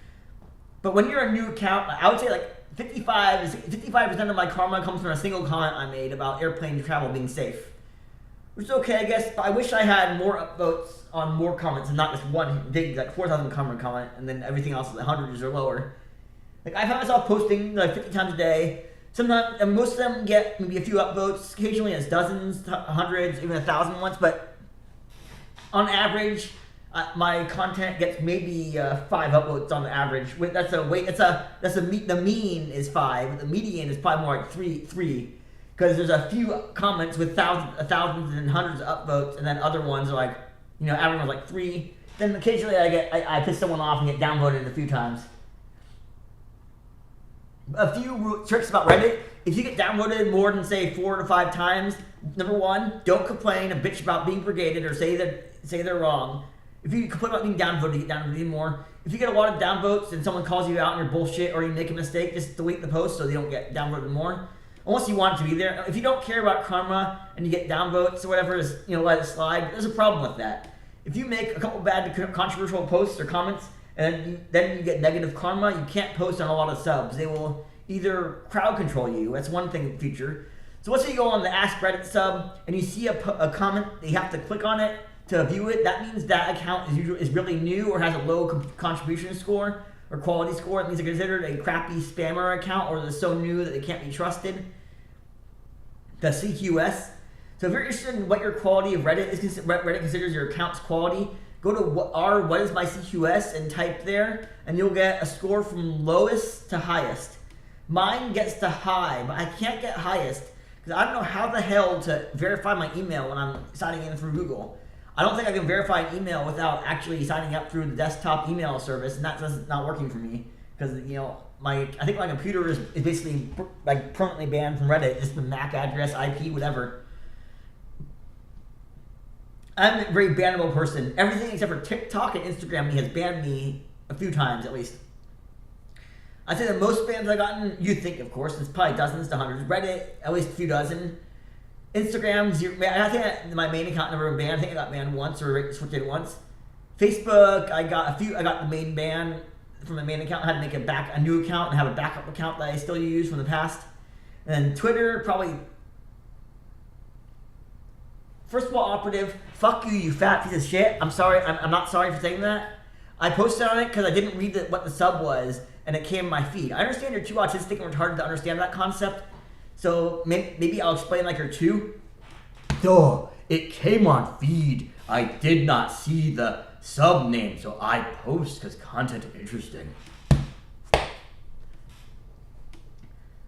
But when you're a new account, I would say like 55% of my karma comes from a single comment I made about airplane travel being safe. Which is okay, I guess, but I wish I had more upvotes on more comments and not just one big, like 4,000 comment, and then everything else is 100s or lower. Like, I found myself posting like 50 times a day. Sometimes, and most of them get maybe a few upvotes. Occasionally it's dozens, hundreds, even 1,000 once, but on average, my content gets maybe 5 upvotes on the average. The mean is 5, but the median is probably more like 3. Because there's a few comments with thousands and hundreds of upvotes, and then other ones are like, average one's like 3. Then occasionally I piss someone off and get downvoted a few times. A few tricks about Reddit: if you get downvoted more than say 4 to 5 times, number 1, don't complain and bitch about being brigaded or say they're wrong. If you complain about being downvoted, you get downvoted even more. If you get a lot of downvotes and someone calls you out on your bullshit or you make a mistake, just delete the post so they don't get downvoted more. Unless you want it to be there. If you don't care about karma and you get downvotes or whatever, just let it slide. There's a problem with that. If you make a couple bad controversial posts or comments and then you get negative karma, you can't post on a lot of subs. They will either crowd control you. That's one feature. So let's say you go on the Ask Reddit sub and you see a comment, you have to click on it to view it. That means that account is really new or has a low contribution score or quality score. It means they're considered a crappy spammer account, or they're so new that they can't be trusted. The CQS. So if you're interested in what your quality of Reddit is, Reddit considers your account's quality, go to what is my CQS and type there, and you'll get a score from lowest to highest. Mine gets to high, but I can't get highest because I don't know how the hell to verify my email when I'm signing in through Google. I don't think I can verify an email without actually signing up through the desktop email service, and that's not working for me because I think my computer is basically like permanently banned from Reddit. Just the MAC address, IP, whatever. I'm a very bannable person. Everything except for TikTok and Instagram has banned me a few times at least. I'd say the most bans I've gotten, you'd think, of course, it's probably dozens to hundreds. Reddit, at least a few dozen. Instagram, zero. I think my main account never been banned. I think I got banned once or switched it once. Facebook, I got the main ban from the main account. I had to make a new account and have a backup account that I still use from the past. And then Twitter, probably. First of all, operative, fuck you, you fat piece of shit. I'm sorry. I'm not sorry for saying that. I posted on it because I didn't read what the sub was, and it came in my feed. I understand you're too autistic and retarded to understand that concept, so maybe I'll explain like you're two. Duh, it came on feed. I did not see the sub name, so I post because content is interesting.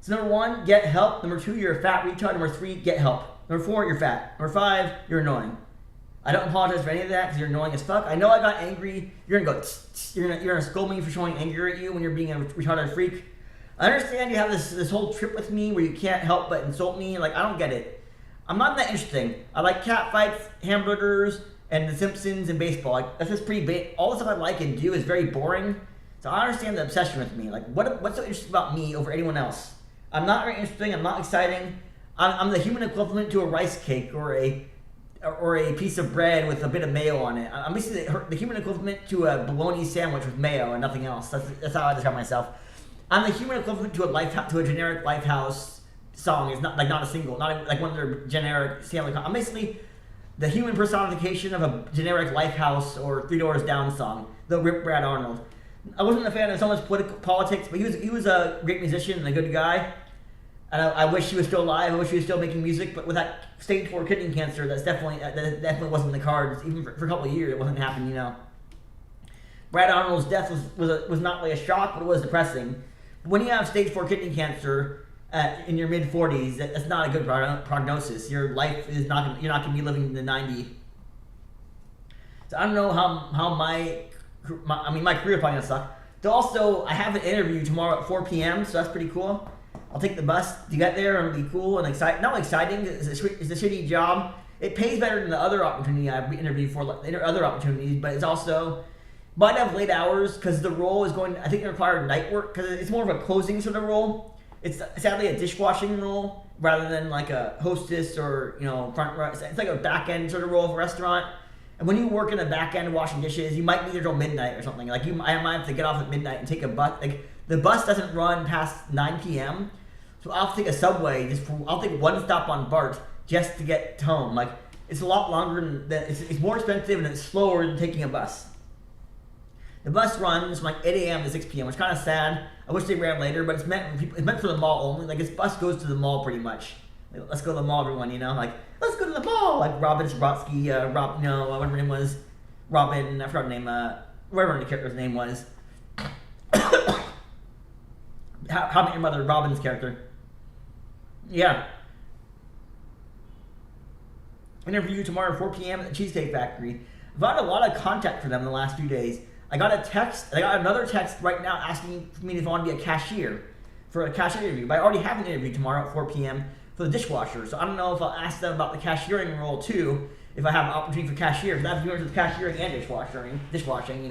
So number 1, get help. Number 2, you're a fat retard. Number 3, get help. Number 4, you're fat. Number 5, you're annoying. I don't apologize for any of that because you're annoying as fuck. I know I got angry. You're gonna go. You're gonna scold me for showing anger at you when you're being a retarded freak. I understand you have this whole trip with me where you can't help but insult me. Like, I don't get it. I'm not that interesting. I like cat fights, hamburgers, and The Simpsons and baseball. Like, that's just pretty all the stuff I like and do is very boring. So I understand the obsession with me. Like, what's so interesting about me over anyone else? I'm not very interesting. I'm not exciting. I'm the human equivalent to a rice cake or a piece of bread with a bit of mayo on it. I'm basically the human equivalent to a bologna sandwich with mayo and nothing else. That's how I describe myself. I'm the human equivalent to a generic Lifehouse song. It's not a single, not like one of their generic Stanley. I'm basically the human personification of a generic Lifehouse or Three Doors Down song. The Rip Brad Arnold. I wasn't a fan of so much politics, but he was a great musician and a good guy. And I wish he was still alive. I wish he was still making music. But with that stage 4 kidney cancer, that definitely wasn't in the cards. Even for a couple of years, it wasn't happening. Brad Arnold's death was not really a shock, but it was depressing. But when you have stage 4 kidney cancer in your mid 40s, that's not a good prognosis. Your life is not. You're not going to be living to 90. So I don't know how my career probably gonna suck. So also, I have an interview tomorrow at 4 p.m. So that's pretty cool. I'll take the bus to get there and it'll be cool and exciting. Not exciting, it's a shitty job. It pays better than the other opportunity I've interviewed for, other opportunities, but it's also, might have late hours because the role is I think it requires night work because it's more of a closing sort of role. It's sadly a dishwashing role rather than like a hostess or, front row. It's like a back end sort of role of a restaurant. And when you work in the back end washing dishes, you might be there till midnight or something. Like I might have to get off at midnight and take a bus. Like the bus doesn't run past 9 p.m. So I'll take a subway. I'll take one stop on BART just to get home. Like it's a lot longer than it's more expensive and it's slower than taking a bus. The bus runs from like 8 a.m. to 6 p.m., which is kind of sad. I wish they ran later, but it's meant for the mall only. Like this bus goes to the mall pretty much. Like, let's go to the mall, everyone. Like let's go to the mall. Like Robin Sprotsky, whatever her name was, Robin. I forgot her name. Whatever the character's name was. How I Met Your Mother, Robin's character. Yeah. Interview tomorrow at 4 p.m. at the Cheesecake Factory. I've got a lot of contact for them in the last few days. I got another text right now asking me if I want to be a cashier for a cashier interview. But I already have an interview tomorrow at 4 p.m. for the dishwasher. So I don't know if I'll ask them about the cashiering role too, if I have an opportunity for cashier. Because I have to do with cashiering and dishwashing,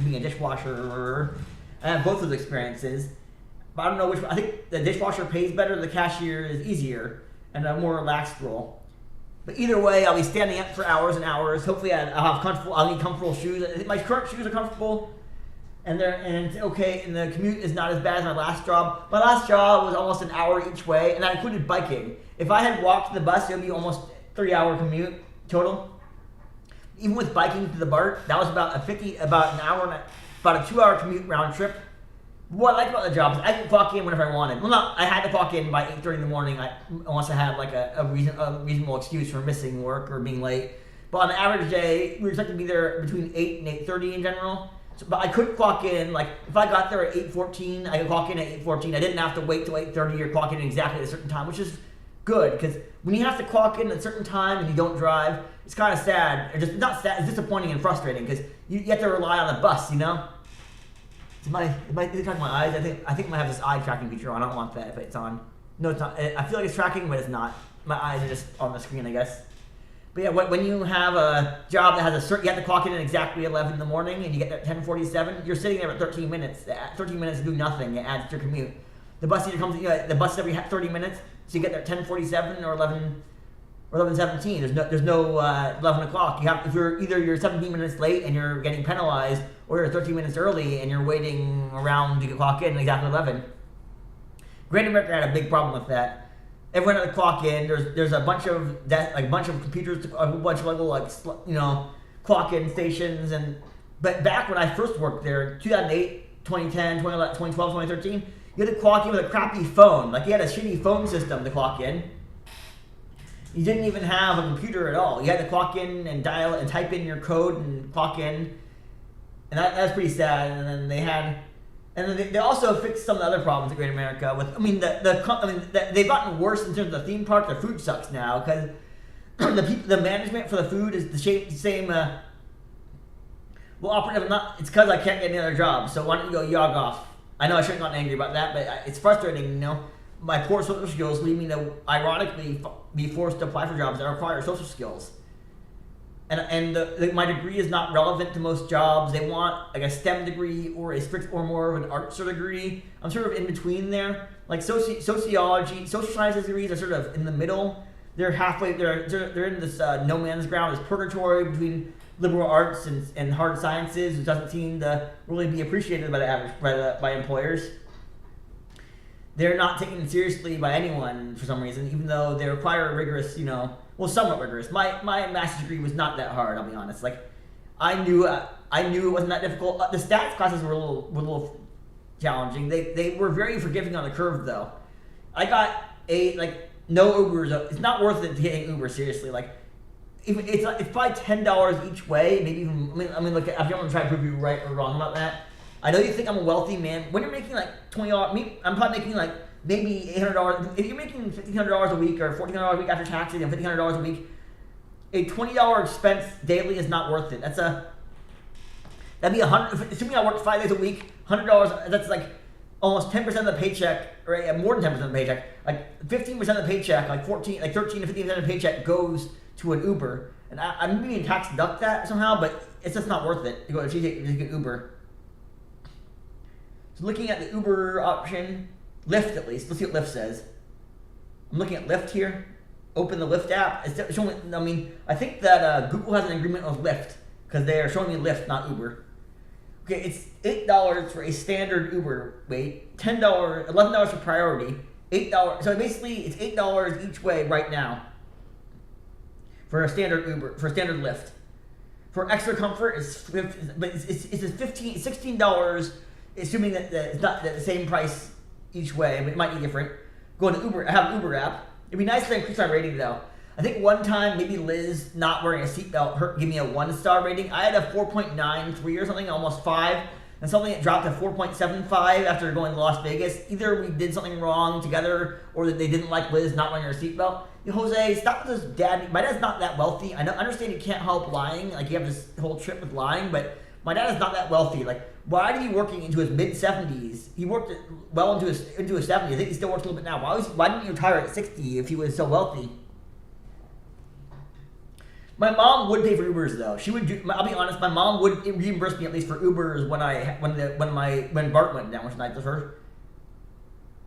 being a dishwasher. I have both of those experiences. But I don't know which one. I think the dishwasher pays better, the cashier is easier, and a more relaxed role. But either way, I'll be standing up for hours and hours. Hopefully I'll need comfortable shoes. My current shoes are comfortable, and it's okay, and the commute is not as bad as my last job. My last job was almost an hour each way, and that included biking. If I had walked to the bus, it would be almost 3-hour commute total. Even with biking to the BART, that was about a 2-hour commute round trip. What I like about the job is I could clock in whenever I wanted. Well, I had to clock in by 8:30 in the morning unless I had like a reasonable excuse for missing work or being late. But on an average day, we were expected to be there between 8 and 8:30 in general. So, but I could clock in, like, if I got there at 8:14, I could clock in at 8:14. I didn't have to wait till 8:30 or clock in exactly at a certain time, which is good, because when you have to clock in at a certain time and you don't drive, it's kind of sad. Or just not sad, it's disappointing and frustrating, because you have to rely on the bus, you know? Is it tracking my eyes? I think I might have this eye tracking feature on. I don't want that if it's on. No, it's not. I feel like it's tracking, but it's not. My eyes are just on the screen, I guess. But yeah, when you have a job that has a certain, you have to clock in at exactly 11 in the morning, and you get there at 10:47. You're sitting there at 13 minutes. 13 minutes to do nothing. It adds to your commute. The bus either comes. The bus is every 30 minutes, so you get there at 10:47 or 11:17. There's no 11 o'clock. If you're 17 minutes late and you're getting penalized, or you're 13 minutes early and you're waiting around to clock in at exactly 11. Great America had a big problem with that. Everyone had to clock in. There's a bunch of computers, a bunch of little clock in stations. But back when I first worked there, 2008, 2010, 2011, 2012, 2013, you had to clock in with a crappy phone. Like, you had a shitty phone system to clock in. You didn't even have a computer at all. You had to clock in and dial and type in your code and clock in, and that was pretty sad. And then they also fixed some of the other problems at Great America with. They've gotten worse in terms of the theme park. The food sucks now because the management for the food is the same. Operative. It's because I can't get any other job. So why don't you go jog off? I know I shouldn't have gotten angry about that, but it's frustrating. You know, my poor social skills lead me to ironically be forced to apply for jobs that require social skills. And my degree is not relevant to most jobs. They want like a STEM degree or a strict or more of an arts degree. I'm sort of in between there. Like sociology, social sciences degrees are sort of in the middle. They're halfway. They're in this no man's ground, this purgatory between liberal arts and hard sciences, which doesn't seem to really be appreciated by employers. They're not taken seriously by anyone for some reason, even though they require a rigorous, somewhat rigorous. My master's degree was not that hard, I'll be honest. Like, I knew it wasn't that difficult. The stats classes were a little challenging. They were very forgiving on the curve, though. I got no Ubers. It's not worth it to get an Uber, seriously. Like, it's probably $10 each way, maybe even. I mean, look, I'm going to try to prove you right or wrong about that. I know you think I'm a wealthy man. When you're making like $20, I'm probably making like maybe $800. If you're making $1,500 a week or $1,400 a week after taxes and $1,500 a week, a $20 expense daily is not worth it. That'd be $100. Assuming I worked 5 days a week, $100. That's like almost 10% of the paycheck, or more than 10% of the paycheck. Like 15% of the paycheck, like 13 to 15% of the paycheck goes to an Uber. And I'm being tax deduct that somehow, but it's just not worth it to go to take an Uber. So looking at the Uber option, Lyft at least. Let's see what Lyft says. I'm looking at Lyft here. Open the Lyft app. It's showing. I think that Google has an agreement with Lyft because they are showing me Lyft, not Uber. Okay, it's $8 for a standard Uber rate, $11 for priority, $8. So basically, it's $8 each way right now for a standard Uber, for a standard Lyft. For extra comfort, it's $16. Assuming that it's not the same price each way, but it might be different. Go to Uber. I have an Uber app. It'd be nice to increase my rating though. I think one time maybe Liz not wearing a seatbelt gave me a 1-star rating. I had a 4.93 or something, almost 5, and something that dropped to 4.75 after going to Las Vegas. Either we did something wrong together, or that they didn't like Liz not wearing her seatbelt. Jose, stop with this dad. My dad's not that wealthy. I understand you can't help lying. Like, you have this whole trip with lying, but my dad is not that wealthy. Like, why did he working into his mid-70s? He worked well into his 70s. I think he still works a little bit now. Why didn't he retire at 60 if he was so wealthy? My mom would pay for Ubers though. She would do. I'll be honest. My mom would reimburse me at least for Ubers when Bart went down, which night was her.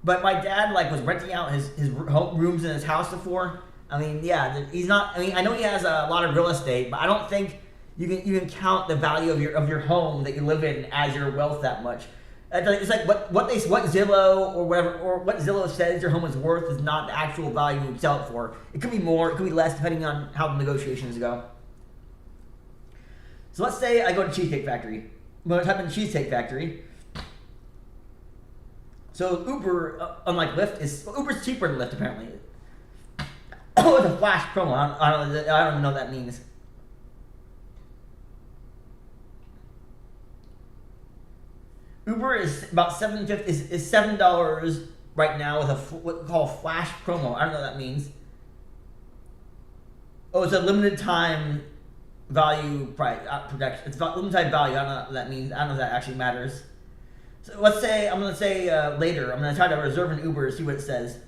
But my dad was renting out his rooms in his house before. I mean, yeah, he's not. I mean, I know he has a lot of real estate, but I don't think you can count the value of your home that you live in as your wealth that much. It's like what Zillow or whatever, or what Zillow says your home is worth is not the actual value you sell it for. It could be more, it could be less, depending on how the negotiations go. So let's say I go to Cheesecake Factory. I'm going to type in Cheesecake Factory. So Uber, unlike Lyft, Uber's cheaper than Lyft apparently. Oh, it's a flash promo. I don't even know what that means. Uber is about $7.50 is $7 right now with what we call flash promo. I don't know what that means. Oh, it's a limited time value price protection. It's limited time value. I don't know what that means. I don't know if that actually matters. So let's say I'm gonna say later. I'm gonna try to reserve an Uber. See what it says.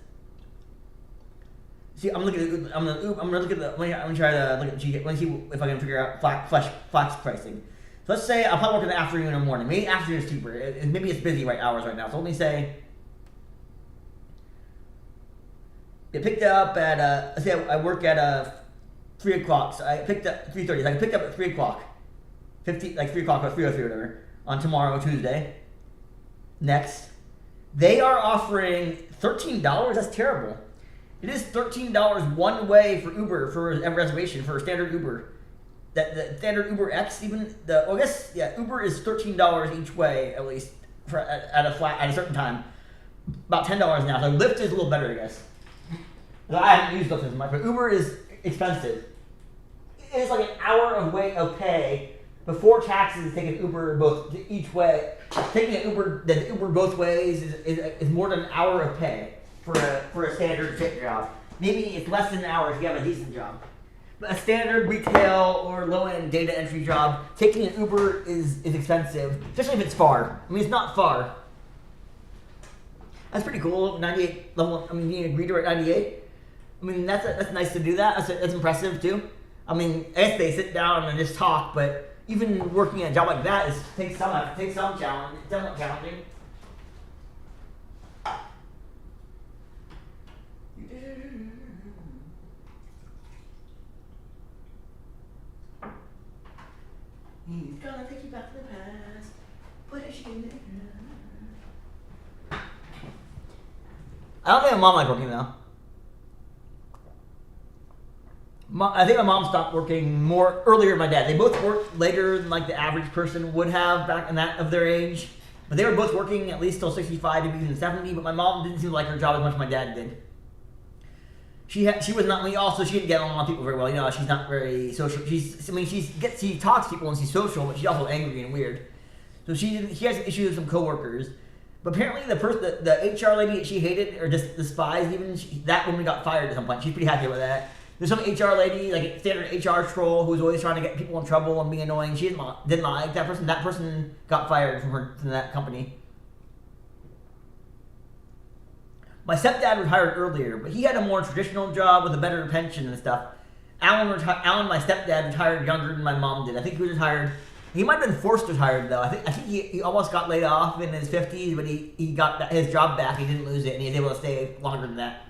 See, I'm gonna try to look at G. Let me see if I can figure out flash pricing. So let's say I'll probably work in the afternoon or morning. Maybe afternoon is cheaper. Maybe it's busy hours right now. So let me say it picked up at let's say I work at 3 o'clock. So I picked up 3:30. So I picked up at 3 o'clock, 3 o'clock or 3:03 or whatever on tomorrow, Tuesday. Next, they are offering $13. That's terrible. It is $13 one way for Uber for a reservation for a standard Uber. The standard Uber X Uber is $13 each way at least at a certain time. About $10 now. So Lyft is a little better, I guess. I haven't used Lyft as much, but Uber is expensive. It's like an hour of pay before taxes. Taking Uber each way, taking the Uber both ways is more than an hour of pay for a standard fit job. Maybe it's less than an hour if you have a decent job. But a standard retail or low-end data entry job, taking an Uber is expensive, especially if it's far. I mean, it's not far. That's pretty cool. 98 level. I mean, you agreed to it at 98. I mean, that's nice to do that. That's impressive too. I mean, I guess they sit down and just talk, but even working a job like that takes some challenge. It's somewhat challenging. He's gonna take you back to the past. Put a shit in there. I don't think my mom likes working though. I think my mom stopped working earlier than my dad. They both worked later than like the average person would have back in that of their age. But they were both working at least till 65, maybe even 70. But my mom didn't seem to like her job as much as my dad did. She was not. She didn't get along with people very well. You know, she's not very social. She talks to people and she's social, but she's also angry and weird. So she has issues with some coworkers. But apparently the HR lady that she hated or just despised, that woman got fired at some point. She's pretty happy with that. There's some HR lady, like a standard HR troll, who was always trying to get people in trouble and being annoying. She didn't like that person. That person got fired from that company. My stepdad retired earlier, but he had a more traditional job with a better pension and stuff. Alan, my stepdad, retired younger than my mom did. I think he was retired. He might have been forced retired though. I think he almost got laid off in his 50s, but he got his job back. He didn't lose it, and he was able to stay longer than that.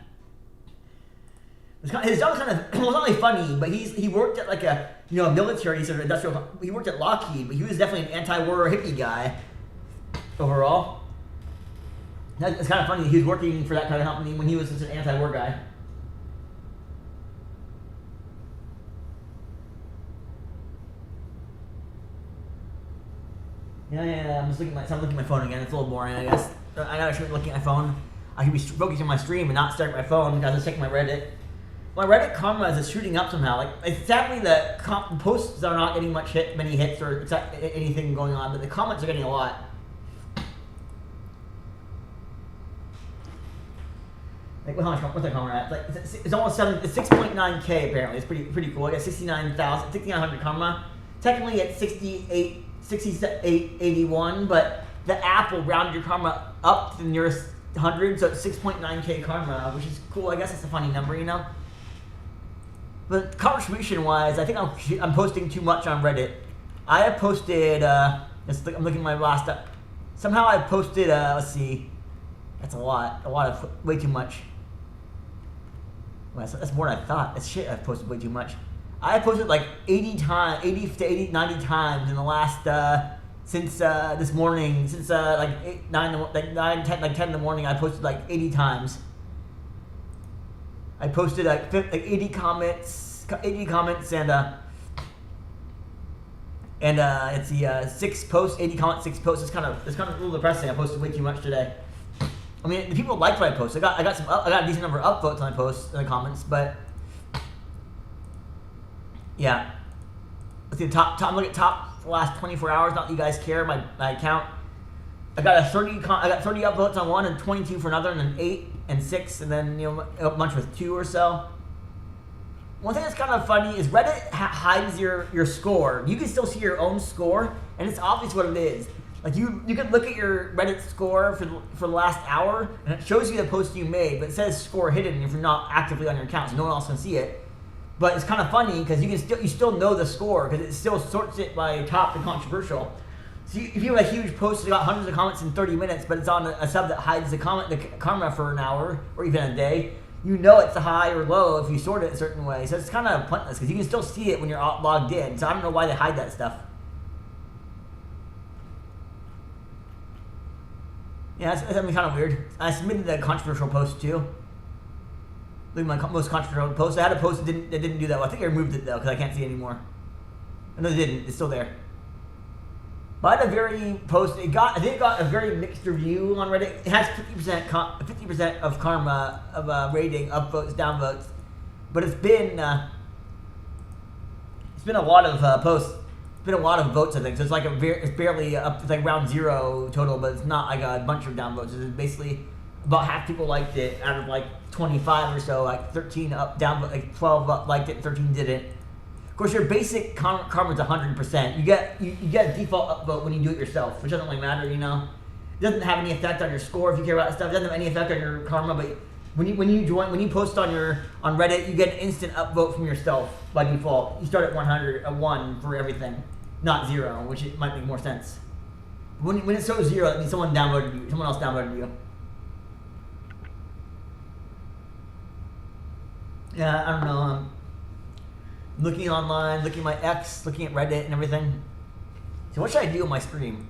His job was was not really funny, but he worked at like a military sort of industrial. He worked at Lockheed, but he was definitely an anti-war hippie guy overall. It's kind of funny. He was working for that kind of company when he was just an anti-war guy. Yeah. I'm just looking at my phone again. It's a little boring, I guess. I know I shouldn't be looking at my phone. I should be focusing on my stream and not staring at my phone because I was checking my Reddit. My Reddit karma is shooting up somehow. Sadly, the posts are not getting many hits or anything going on, but the comments are getting a lot. What's that karma at? It's almost 6.9k apparently. It's pretty cool. I got 6,900 karma. Technically it's 6881, but the app will round your karma up to the nearest 100, so it's 6.9k karma, which is cool. I guess it's a funny number, you know. But contribution-wise, I think I'm posting too much on Reddit. I have posted. I'm looking at my last. Somehow I posted. Let's see. That's a lot of way too much. Well, that's more than I thought. That's shit. I've posted way too much. I posted like 80 to 90 times in the last since this morning. Since 10 in the morning. I posted like 80 times. I posted like 80 comments, and it's the 6 posts, 80 comments, 6 posts. It's kind of a little depressing. I posted way too much today. I mean, the people liked what I posted. I got a decent number of upvotes on my posts in the comments, but yeah. Let's see the top. I'm looking at top the last 24 hours. Not that you guys care. My account I got 30 upvotes on one and 22 for another, and then 8 and 6, and then a bunch with 2 or so. One thing that's kind of funny is Reddit hides your score. You can still see your own score, and it's obvious what it is. Like you can look at your Reddit score for the last hour, and it shows you the post you made, but it says score hidden if you're not actively on your account, so no one else can see it. But it's kind of funny because you still know the score because it still sorts it by top to controversial. So if you have a huge post that got hundreds of comments in 30 minutes, but it's on a sub that hides the karma for an hour or even a day, you know it's a high or low if you sort it a certain way. So it's kind of pointless because you can still see it when you're logged in. So I don't know why they hide that stuff. Yeah, that's kind of weird. I submitted a controversial post too. Look at my most controversial post. I had a post that didn't do that well. I think I removed it though because I can't see it anymore. No, it didn't. It's still there. But I had a very post. I think it got a very mixed review on Reddit. It has 50% of karma of rating, upvotes, downvotes. But it's been a lot of posts. It's been a lot of votes, I think. So it's like it's barely up. It's like round 0 total, but it's not like a bunch of downvotes. It's basically about half people liked it out of like 25 or so. Like 13 up, down, like 12 liked it, 13 didn't. Of course, your basic karma is 100%. You get a default upvote when you do it yourself, which doesn't really matter, It doesn't have any effect on your score if you care about that stuff. It doesn't have any effect on your karma, but when you post on Reddit, you get an instant upvote from yourself by default. You start at 100, a 1 for everything, not 0, which it might make more sense. When it shows 0, that means someone else downvoted you. Yeah, I don't know. I'm looking online, looking at my X, looking at Reddit and everything. So what should I do on my stream?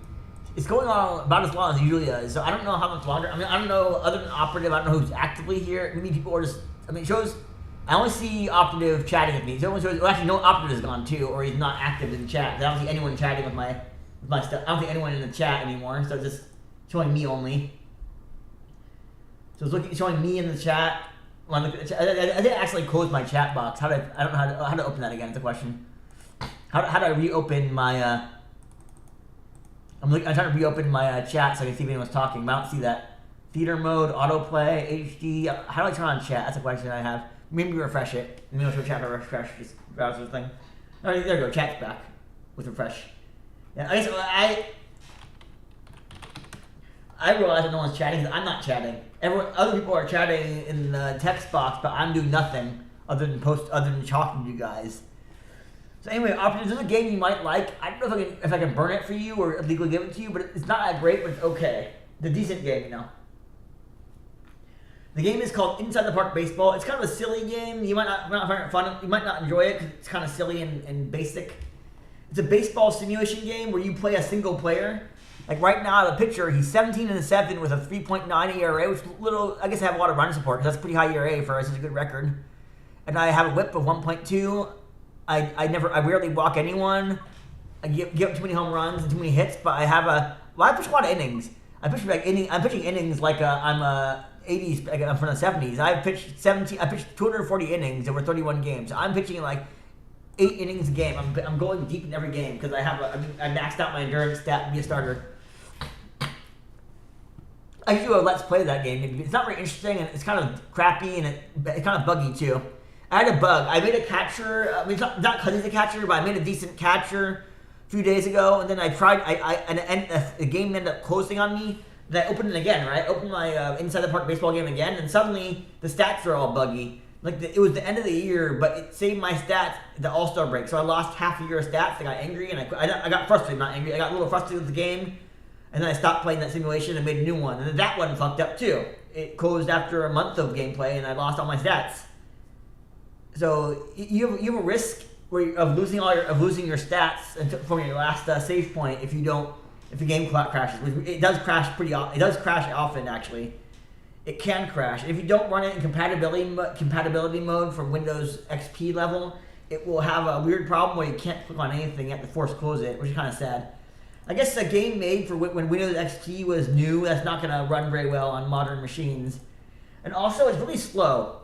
It's going on about as long as it usually is, so I don't know how much longer. I mean, I don't know, other than Operative, I don't know who's actively here. Maybe people are just, it shows, I only see Operative chatting with me. So it shows, well, actually, no, Operative is gone too, or he's not active in the chat. I don't see anyone chatting with my stuff. I don't see anyone in the chat anymore, so it's just showing me only. So it's showing me in the chat. When I look at the chat, I didn't actually close my chat box. I don't know how to open that again. It's a question. How do I reopen my? I'm trying to reopen my chat so I can see if anyone's talking. But I don't see that. Theater mode, autoplay, HD. How do I turn on chat? That's a question I have. Maybe refresh it. Maybe I'll show chat for refresh. Just browser thing. All right, there we go. Chat's back with refresh. Yeah, I guess I realize that no one's chatting because I'm not chatting. Other people are chatting in the text box, but I'm doing nothing other than talking to you guys. So anyway, Operative, this is a game you might like. I don't know if I can burn it for you or legally give it to you, but it's not that great, but it's okay. It's a decent game, The game is called Inside the Park Baseball. It's kind of a silly game. You might not find it fun. You might not enjoy it because it's kind of silly and basic. It's a baseball simulation game where you play a single player. Like right now, I have a picture. He's 17-7 with a 3.9 ERA, which I guess I have a lot of run support because that's a pretty high ERA for such a good record. And I have a WHIP of 1.2. I rarely walk anyone. I give up too many home runs and too many hits, but I pitch a lot of innings. I'm pitching innings like I'm 80s, I'm from the 70s. I pitched 240 innings over 31 games. I'm pitching like 8 innings a game. I'm going deep in every game because I maxed out my endurance stat to be a starter. I could do a let's play that game. It's not very interesting and it's kind of crappy and it's kind of buggy too. I had a bug. I made a catcher. It's not because he's a catcher, but I made a decent catcher a few days ago, and then I tried. And the game ended up closing on me. Then I opened it again. Right, I opened my Inside the Park baseball game again, and suddenly the stats are all buggy. Like it was the end of the year, but it saved my stats at the All-Star break, so I lost half a year of stats. I got angry and I got frustrated. Not angry. I got a little frustrated with the game, and then I stopped playing that simulation and made a new one. And then that one fucked up too. It closed after a month of gameplay, and I lost all my stats. So you have a risk of losing your stats from your last save point if the game crashes. It does crash It does crash often actually. It can crash. If you don't run it in compatibility mode from Windows XP level, it will have a weird problem where you can't click on anything. You have to force close it, which is kind of sad. I guess a game made for when Windows XP was new, that's not going to run very well on modern machines. And also, it's really slow.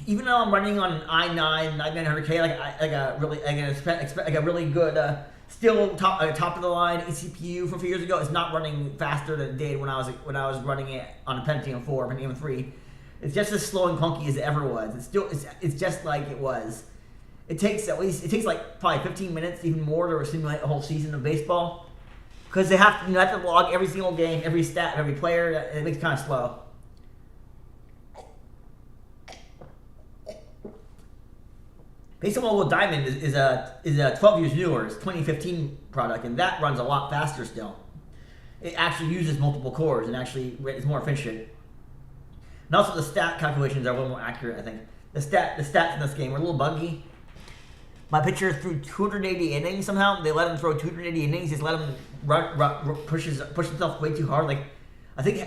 Even though I'm running on an i9 9900K, like a really good Still top of the line eCPU from a few years ago. It's not running faster than it did when I was running it on a Pentium 4, Pentium 3. It's just as slow and clunky as it ever was. It's just like it was. It takes like probably 15 minutes, even more, to simulate a whole season of baseball, because they have to log every single game, every stat, every player. It makes it kind of slow. Baseball with Diamond is a 12 years newer. It's 2015 product, and that runs a lot faster still. It actually uses multiple cores and actually is more efficient. And also the stat calculations are a little more accurate, I think. The stats in this game are a little buggy. My pitcher threw 280 innings somehow. They let him throw 280 innings. Just let him push himself way too hard. Like, I think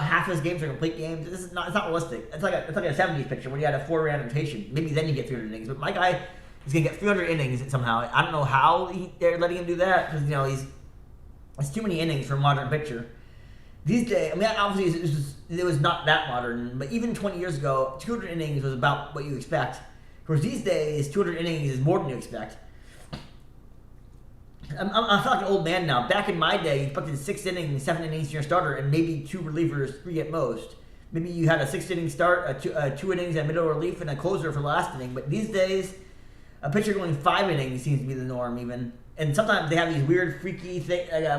half of his games are complete games. It's not realistic. It's like a 70s pitcher when you had a 4-round rotation. Maybe then you get 300 innings. But my guy is gonna get 300 innings somehow. I don't know how they're letting him do that, because it's too many innings for a modern pitcher. These days, I mean, obviously it was not that modern, but even 20 years ago, 200 innings was about what you expect. Of course, these days, 200 innings is more than you expect. I feel like an old man now. Back in my day, you expected 6 innings, 7 innings to your starter, and maybe 2 relievers, 3 at most. Maybe you had a 6-inning start, 2 innings at middle relief, and a closer for the last inning. But these days, a pitcher going 5 innings seems to be the norm, even. And sometimes they have these weird, freaky,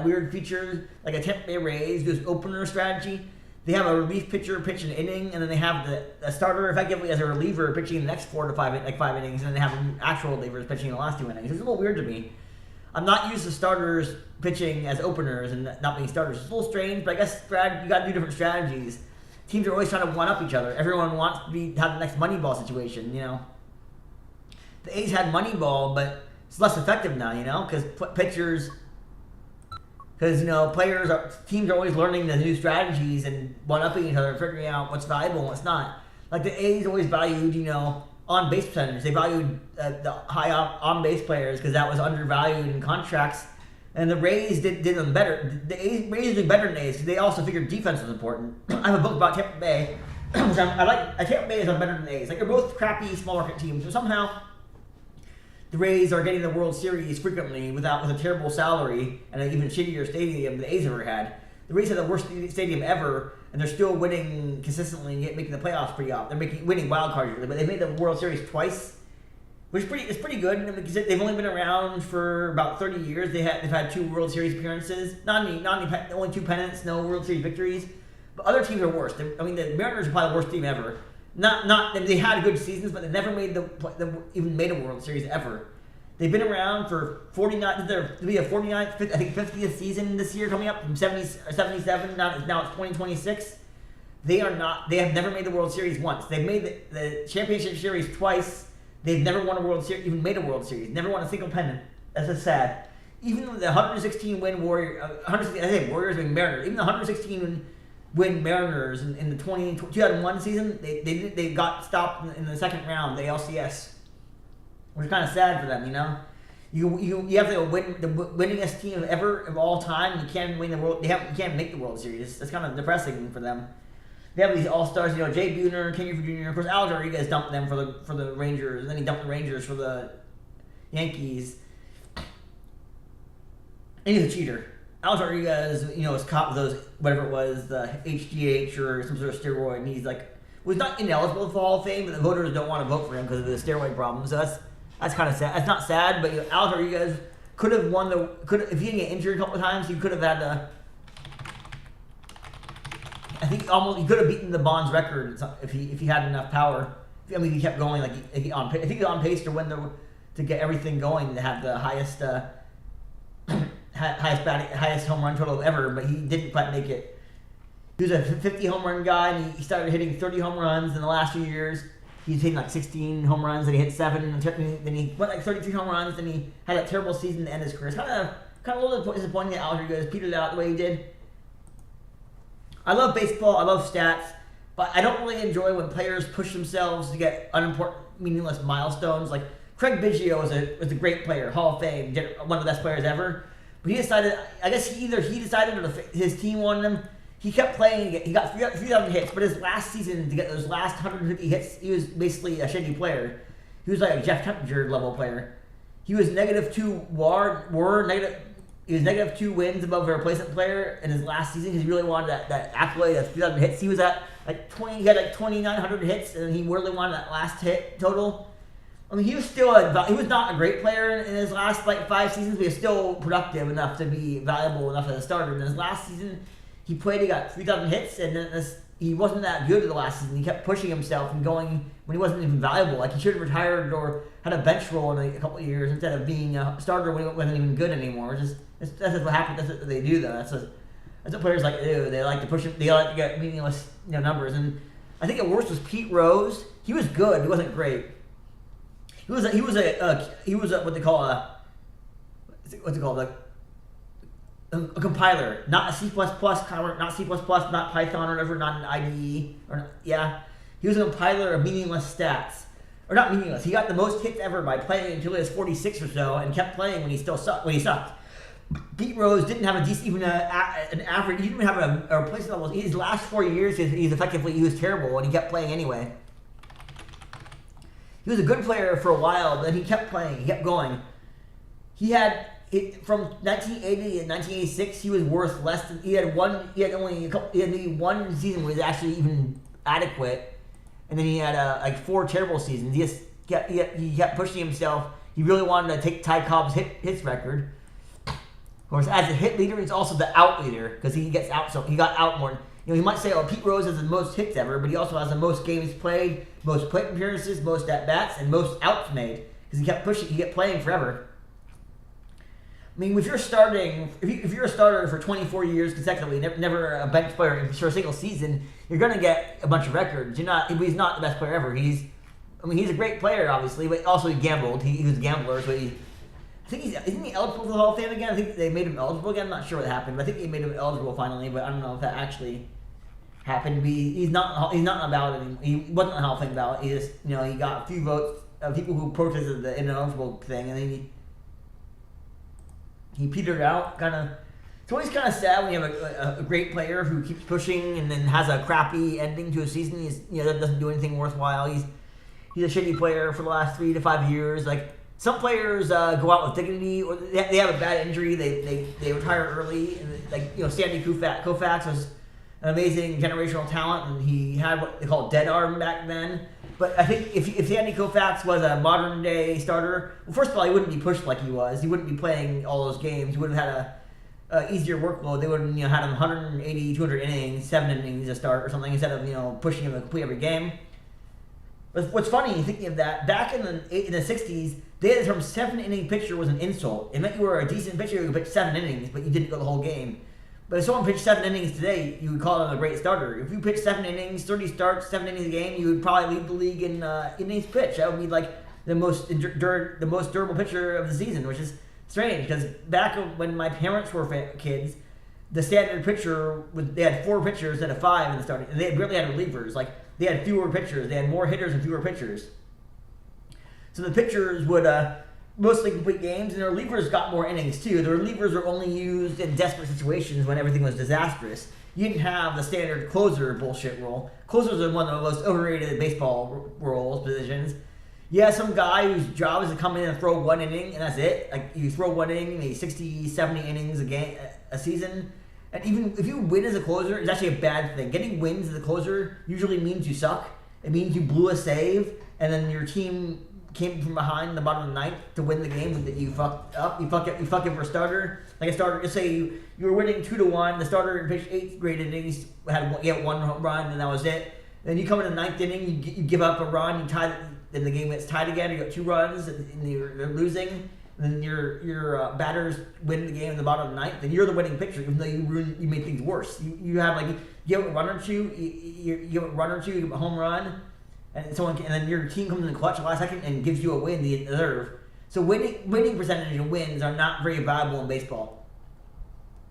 weird features, like a Tampa Bay Rays does opener strategy. They have a relief pitcher pitch an inning, and then they have the starter effectively as a reliever pitching the next 4 to 5 innings, and then they have actual relievers pitching the last 2 innings. It's a little weird to me. I'm not used to starters pitching as openers and not being starters. It's a little strange, but I guess you got to do different strategies. Teams are always trying to one-up each other. Everyone wants to have the next Moneyball situation, you know. The A's had Moneyball, but it's less effective now, you know, because teams are always learning the new strategies and one-upping each other and figuring out what's valuable and what's not. Like the A's always valued, on-base percentage. They valued the high on-base players because that was undervalued in contracts. And the Rays did them better. Rays do better than the A's because they also figured defense was important. I have a book about Tampa Bay. Tampa Bay is better than the A's. Like, they're both crappy small market teams, but somehow the Rays are getting the World Series frequently with a terrible salary and an even shittier stadium than the A's ever had. The Rays had the worst stadium ever, and they're still winning consistently and making the playoffs pretty often. They're winning wild cards usually, but they made the World Series twice, which is pretty good because they've only been around for about 30 years. They've had 2 World Series appearances, only 2 pennants, no World Series victories. But other teams are worse. The Mariners are probably the worst team ever. They had good seasons, but they never even made a World Series ever. They've been around for 49. There'll be a 49th, I think 50th season this year coming up from 77. Now it's 2026. They have never made the World Series once. They've made the championship series twice. They've never won a World Series, even made a World Series. Never won a single pennant. That's just sad. Even the 116 win Warriors, Warriors and Mariners. Even the 116 win Mariners in the 2001 season, they got stopped in the second round, the LCS. Which is kind of sad for them, you know. You have to win the winningest team of all time. You can't win the world. You can't make the World Series. That's kind of depressing for them. They have these all stars, Jay Buhner, Ken Griffey Jr. Of course, Alex Rodriguez dumped them for the Rangers. And then he dumped the Rangers for the Yankees. And he's a cheater. Alex Rodriguez, was caught with those whatever it was, the HGH or some sort of steroid, and he's was not ineligible for Hall of Fame, but the voters don't want to vote for him because of the steroid problem. So that's kind of sad. That's not sad, but Alex Rodriguez could have won if he didn't get injured a couple of times, he could have had I think he could have beaten the Bonds record if he had enough power. He kept going I think he was on pace to get everything going to have the highest highest home run total ever, but he didn't quite make it. He was a 50 home run guy, and he started hitting 30 home runs in the last few years. He's hitting 16 home runs, and he hit 7, and then he went 33 home runs, and he had a terrible season to end his career. It's kind of a little disappointing that Alex Rodriguez petered out the way he did. I love baseball, I love stats, but I don't really enjoy when players push themselves to get unimportant, meaningless milestones. Like Craig Biggio was a great player, Hall of Fame, one of the best players ever. But he decided, I guess he decided or his team wanted him. He kept playing. He got 3,000 hits, but his last season, to get those last 150 hits, he was basically a shitty player. He was like a Jeff Temperature level player. He was -2 He was -2 wins above a replacement player in his last season because he really wanted that accolade of 3,000 hits. He was at he had 2,900 hits, and he really wanted that last hit total. I mean, he was not a great player in his last 5 seasons, but he was still productive enough to be valuable enough as a starter. In his last season, he got 3,000 hits, and then he wasn't that good in the last season. He kept pushing himself and going when he wasn't even valuable. Like, he should have retired or had a bench role in a couple of years instead of being a starter when he wasn't even good anymore. That's just what happens. That's what they do, though. That's what players like to do. They like to push him. They like to get meaningless numbers. And I think the worst was Pete Rose. He was good. He wasn't great. He was what they call a compiler, not a C++, not C++, not Python or whatever, not an IDE He was a compiler of meaningless stats, or not meaningless. He got the most hits ever by playing until he was 46 or so, and kept playing when he sucked. Pete Rose didn't have an average. He didn't have a replacement level. His last 4 years, he was terrible, and he kept playing anyway. He was a good player for a while, but then he kept playing. He kept going. From 1980 to 1986, he was worth less than. He had maybe one season where he was actually even adequate, and then he had 4 terrible seasons. He kept pushing himself. He really wanted to take Ty Cobb's hits record. Of course, as a hit leader, he's also the out leader because he gets out. So he got out more. He might say, "Oh, Pete Rose has the most hits ever," but he also has the most games played, most plate appearances, most at bats, and most outs made because he kept pushing. He kept playing forever. I mean, if you're a starter for 24 years consecutively, never a bench player for a single season, you're going to get a bunch of records. He's not the best player ever. He's a great player, obviously, but also he gambled. He was a gambler, so isn't he eligible for the Hall of Fame again? I think they made him eligible again. I'm not sure what happened, but I think they made him eligible finally, but I don't know if that actually happened. He's not on the ballot anymore. He wasn't on the Hall of Fame ballot. He just, he got a few votes of people who protested the ineligible thing, and then he petered out, kind of. It's always kind of sad when you have a great player who keeps pushing and then has a crappy ending to a season. He's doesn't do anything worthwhile. He's a shitty player for the last 3 to 5 years. Like, some players go out with dignity, or they have a bad injury. They retire early. And Sandy Koufax was an amazing generational talent, and he had what they call dead arm back then. But I think if Sandy Koufax was a modern day starter, well, first of all, he wouldn't be pushed like he was. He wouldn't be playing all those games. He would have had a easier workload. They would have had him 180, 200 innings, 7 innings to start or something, instead of pushing him to complete every game. But what's funny, thinking of that, back in the 60s, they had the term 7-inning pitcher was an insult. It meant you were a decent pitcher who could pitch 7 innings, but you didn't go the whole game. But if someone pitched 7 innings today, you would call him a great starter. If you pitched 7 innings, 30 starts, 7 innings a game, you would probably lead the league in innings pitched. That would be like the most durable pitcher of the season, which is strange because back when my parents were kids, the standard pitcher they had 4 pitchers instead of 5 in the starting, and they barely had relievers. Like, they had fewer pitchers. They had more hitters and fewer pitchers. So the pitchers would mostly complete games, and the relievers got more innings too. The relievers were only used in desperate situations when everything was disastrous. You didn't have the standard closer bullshit role. Closers are one of the most overrated baseball positions. You have some guy whose job is to come in and throw 1 inning, and that's it. Like, you throw 1 inning, maybe 60, 70 innings a season. And even if you win as a closer, it's actually a bad thing. Getting wins as a closer usually means you suck. It means you blew a save, and then your team came from behind in the bottom of the ninth to win the game that you fucked up. You fuck it for a starter. Like a starter, just say you were winning 2-1. The starter pitched 8 great innings, had 1 home run, and that was it. Then you come in the 9th inning, you give up a run, you tie, then the game gets tied again. You got 2 runs, and you're losing. And then your batters win the game in the bottom of the 9th, then you're the winning pitcher, even though you made things worse. You have you give a run or two, you give a home run, and then your team comes in the clutch last second and gives you a win they deserve. So winning percentage and wins are not very valuable in baseball.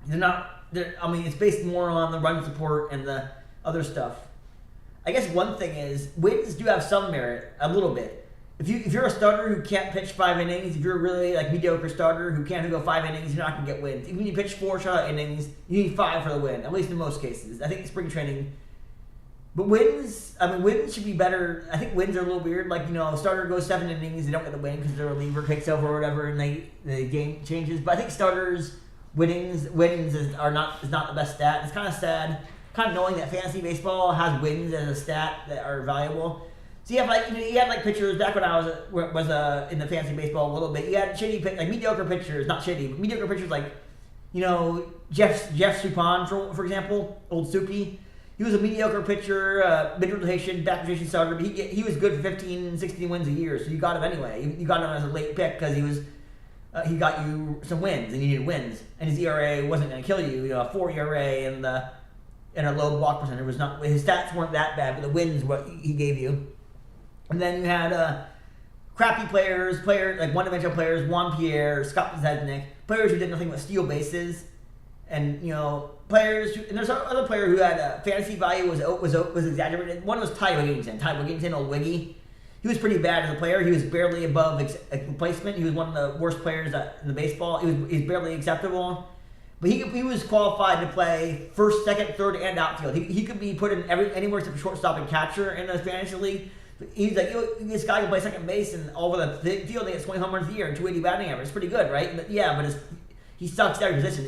It's based more on the run support and the other stuff. I guess one thing is wins do have some merit, a little bit. If you're a starter who can't pitch 5 innings, if you're a really mediocre starter who can't go 5 innings, you're not gonna get wins. Even when you pitch 4 shutout innings, you need 5 for the win. At least in most cases. I think spring training But wins should be better. I think wins are a little weird. Like, starter goes 7 innings, they don't get the win because their reliever takes over or whatever, and the game changes. But I think starters wins is not the best stat. It's kind of sad, kind of knowing that fantasy baseball has wins as a stat that are valuable. So you had pitchers back when I was in the fantasy baseball a little bit. You had mediocre pitchers, not shitty, but mediocre pitchers like Jeff Suppan for example, old Soupy. He was a mediocre pitcher, mid-rotation, back rotation starter, but he was good for 15, 16 wins a year, so you got him anyway. You got him as a late pick because he got you some wins, and you needed wins. And his ERA wasn't going to kill you. A 4 ERA and a low walk percentage was not. His stats weren't that bad, but the wins what he gave you. And then you had crappy players like one-dimensional players, Juan Pierre, Scott Zednik, players who did nothing but steal bases. And players, and there's other player who had fantasy value was exaggerated. One was Ty Wigginton, old Wiggy. He was pretty bad as a player. He was barely above replacement. He was one of the worst players in the baseball. He was barely acceptable, but he was qualified to play first, second, third, and outfield. He could be put in anywhere except for shortstop and catcher in the fantasy league. He's like, this guy can play second base and all over the field. He gets 20 home runs a year and 280 batting average. It's pretty good, right? But he sucks at every position.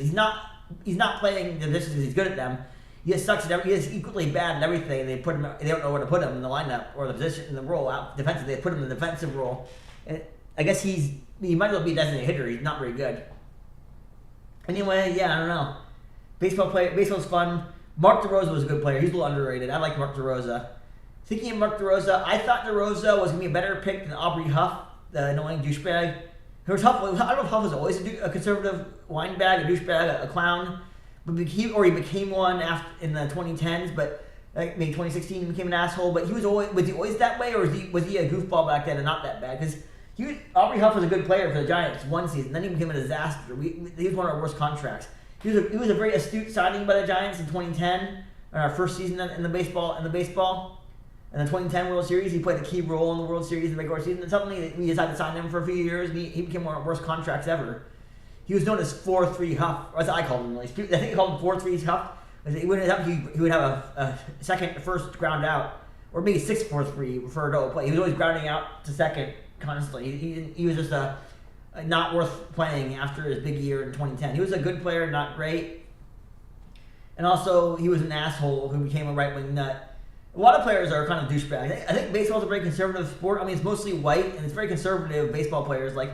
He's not playing the positions because he's good at them. He just sucks at every. He's equally bad at everything. They don't know where to put him in the lineup or the position in the role out defensively. They put him in the defensive role. And I guess he might as well be a designated hitter. He's not very good. Anyway, I don't know. Baseball's fun. Mark DeRosa was a good player. He's a little underrated. I like Mark DeRosa. Thinking of Mark DeRosa, I thought DeRosa was going to be a better pick than Aubrey Huff, the annoying douchebag. I don't know if Huff was always a conservative windbag, a douchebag, a clown, but he became one in the 2010s. But maybe 2016 he became an asshole. But was he always that way, or was he a goofball back then and not that bad? Because Aubrey Huff was a good player for the Giants one season, then he became a disaster. He was one of our worst contracts. He was a very astute signing by the Giants in 2010, our first season in the baseball. In the 2010 World Series, he played a key role in the World Series in the regular season. And suddenly, we decided to sign him for a few years, and he became one of our worst contracts ever. He was known as 4-3 Huff, or as I called him. I think they called him 4-3 Huff. He would have a second, first ground out, or maybe 6-4-3 for a double play. He was always grounding out to second constantly. He was just not worth playing after his big year in 2010. He was a good player, not great. And also, he was an asshole who became a right-wing nut. A lot of players are kind of douchebags. I think baseball is a very conservative sport. I mean, it's mostly white, and it's very conservative baseball players. Like,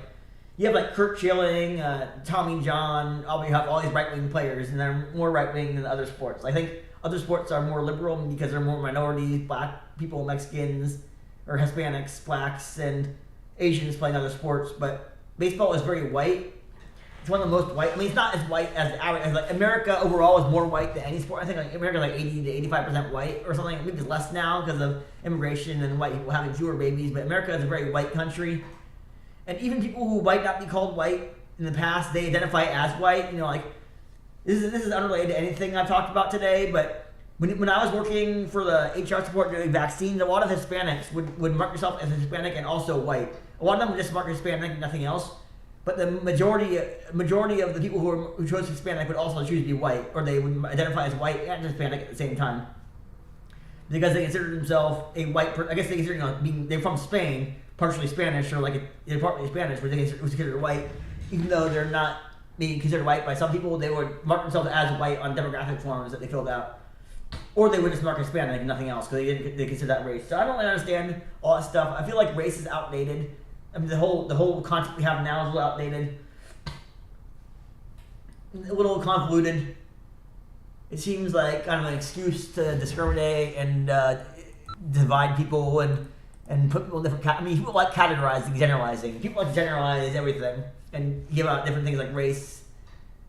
you have like Kurt Schilling, Tommy John, Aubrey Huff, all these right-wing players, and they're more right-wing than other sports. I think other sports are more liberal because they're more minorities, black people, Mexicans, or Hispanics, blacks, and Asians playing other sports. But baseball is very white. It's one of the most white. I mean, it's not as white as like America overall is more white than any sport. I think like America's like 80 to 85% white or something. Maybe it's less now because of immigration and white people having fewer babies. But America is a very white country, and even people who might not be called white in the past, they identify as white. This is unrelated to anything I've talked about today. But when I was working for the HR support doing vaccines, a lot of Hispanics would mark yourself as Hispanic and also white. A lot of them would just mark Hispanic and nothing else. But the majority of the people who chose Hispanic would also choose to be white, or they would identify as white and Hispanic at the same time, because they consider themselves a white person. I guess they consider they're from Spain, partially Spanish, or they're partly Spanish, but they was considered white, even though they're not being considered white by some people. They would mark themselves as white on demographic forms that they filled out, or they would just mark Hispanic and nothing else because they consider that race. So I don't really understand all that stuff. I feel like race is outdated. I mean, the whole concept we have now is a little outdated, a little convoluted. It seems like kind of an excuse to discriminate and divide people and put people in different. People like categorizing, generalizing. People like to generalize everything and give out different things like race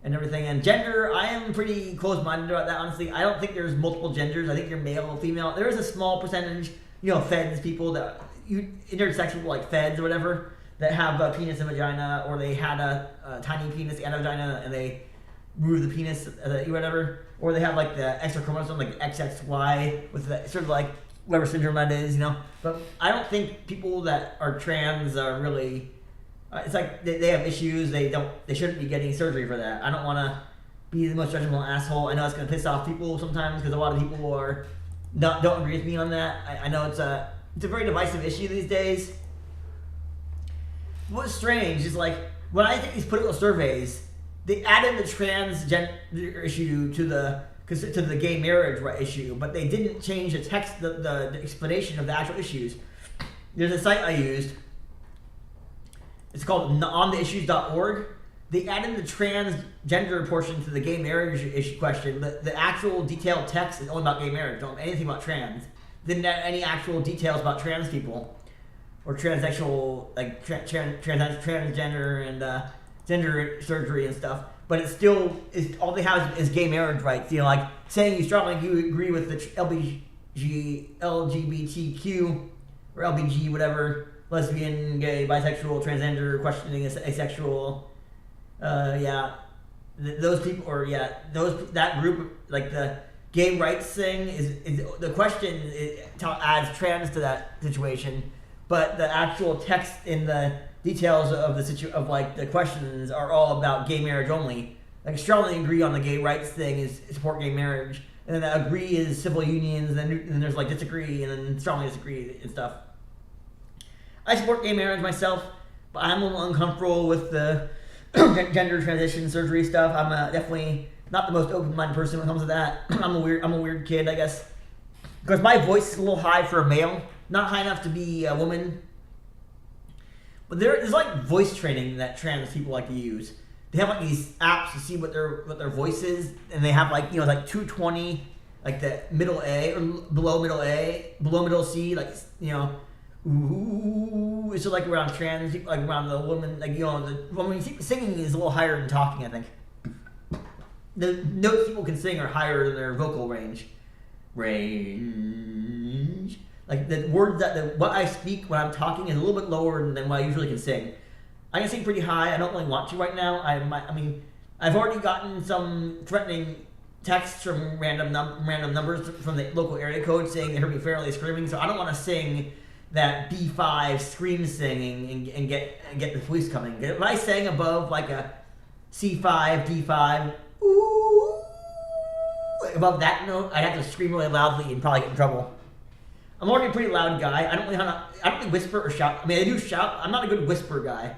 and everything. And gender, I am pretty close-minded about that. Honestly, I don't think there's multiple genders. I think you're male or female. There is a small percentage, feds people that. Intersex people like feds or whatever that have a penis and vagina, or they had a tiny penis and a vagina and they moved the penis whatever, or they have like the extra chromosome like XXY with the sort of like whatever syndrome that is, But I don't think people that are trans are really. It's like they have issues. They shouldn't be getting surgery for that. I don't want to be the most judgmental asshole. I know it's gonna piss off people sometimes because a lot of people are don't agree with me on that. I know it's a very divisive issue these days. What's strange is like when I take these political surveys, they added the transgender issue to the gay marriage issue, but they didn't change the text, the explanation of the actual issues. There's a site I used. It's called ontheissues.org. They added the transgender portion to the gay marriage issue question. The actual detailed text is only about gay marriage. Don't anything about trans. Didn't add any actual details about trans people or transsexual, like transgender and gender surgery and stuff. But it's still all they have is gay marriage rights. You know, like saying you strongly agree with the LGBTQ or LBG, whatever, lesbian, gay, bisexual, transgender, questioning asexual. Those people, or that group, like the gay rights thing is the question. It adds trans to that situation, but the actual text in the details of the questions are all about gay marriage only. Like strongly agree on the gay rights thing is support gay marriage, and then the agree is civil unions, and then there's like disagree, and then strongly disagree and stuff. I support gay marriage myself, but I'm a little uncomfortable with the gender transition surgery stuff. I'm definitely not the most open-minded person when it comes to that. I'm a weird kid, I guess, because my voice is a little high for a male, not high enough to be a woman. But there's like voice training that trans people like to use. They have like these apps to see what their voice is, and they have like like 220, like the middle A or below middle C, like ooh, it's like around trans, like around the woman, like the woman singing is a little higher than talking. I think the notes people can sing are higher than their vocal range. Like the words what I speak when I'm talking is a little bit lower than what I usually can sing. I can sing pretty high. I don't really want to right now. I've already gotten some threatening texts from random numbers from the local area code saying they heard me fairly screaming. So I don't want to sing that B5 scream singing and get the police coming. If I sang above like a C5, D5, ooh, above that note, I'd have to scream really loudly and probably get in trouble. I'm already a pretty loud guy. I don't really whisper or shout. I mean, I do shout. I'm not a good whisper guy.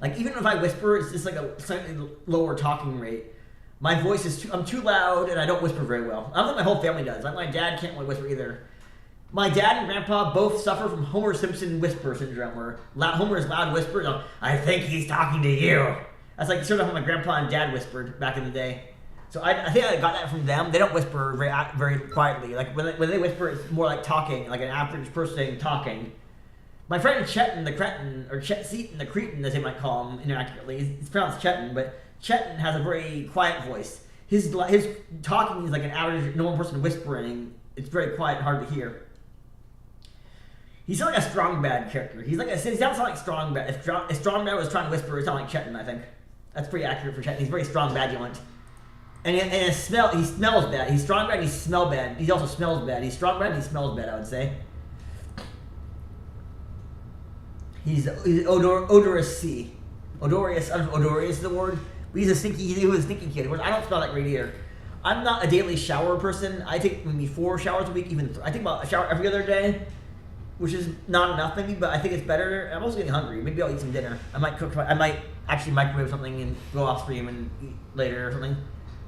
Like even if I whisper, it's just like a slightly lower talking rate. My voice is I'm too loud and I don't whisper very well. I don't think my whole family does. Like my dad can't really whisper either. My dad and grandpa both suffer from Homer Simpson whisper syndrome, where Homer's loud whispers. I think he's talking to you. That's like sort of how my grandpa and dad whispered back in the day. So I think I got that from them. They don't whisper very quietly. Like when they whisper, it's more like talking, like an average person talking. My friend Chetan the Cretin, or Chet-Seaton the Cretin, as they might call him inaccurately, it's pronounced Chetan, but Chetan has a very quiet voice. His talking is like an average normal person whispering. It's very quiet and hard to hear. He's like a Strong Bad character. He sounds like Strong Bad. If Strong Bad was trying to whisper, it sounded like Chetan, I think. That's pretty accurate for Chetan. He's very Strong Badulant. And he smells bad. He's Strong Bad and he smells bad. He also smells bad. He's Strong Bad and he smells bad, I would say. He's odorous C. Odorous, I don't know if odorous is the word. But he was a stinky kid. I don't smell that great either. I'm not a daily shower person. I take maybe 4 showers a week. I think about a shower every other day, which is not enough maybe, but I think it's better. I'm also getting hungry. Maybe I'll eat some dinner. I might actually microwave something and go off stream and eat later or something.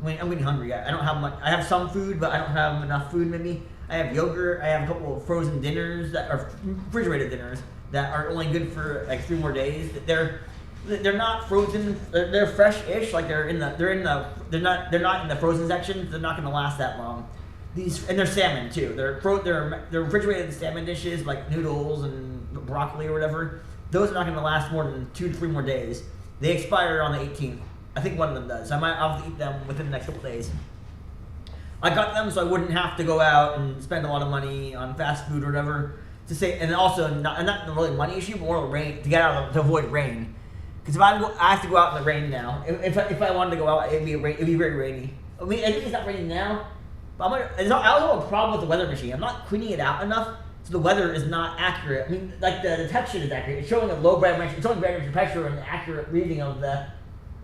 I'm getting hungry. I don't have much. I have some food, but I don't have enough food maybe. I have yogurt. I have a couple of frozen dinners that are refrigerated dinners that are only good for like 3 more days. They're not frozen. They're fresh-ish. Like they're not in the frozen section. They're not going to last that long. And they're salmon too. They're refrigerated salmon dishes like noodles and broccoli or whatever. Those are not going to last more than 2 to 3 more days. They expire on the 18th. I think one of them does. I'll have to eat them within the next couple days. I got them so I wouldn't have to go out and spend a lot of money on fast food or whatever. And also not really a money issue, but more rain to avoid rain. Because I have to go out in the rain now. If I wanted to go out, it'd be very rainy. I mean, I think it's not raining now. But I also have a problem with the weather machine. I'm not cleaning it out enough, so the weather is not accurate. I mean, like the detection is accurate. It's showing a low temperature. It's showing temperature pressure and the accurate reading of the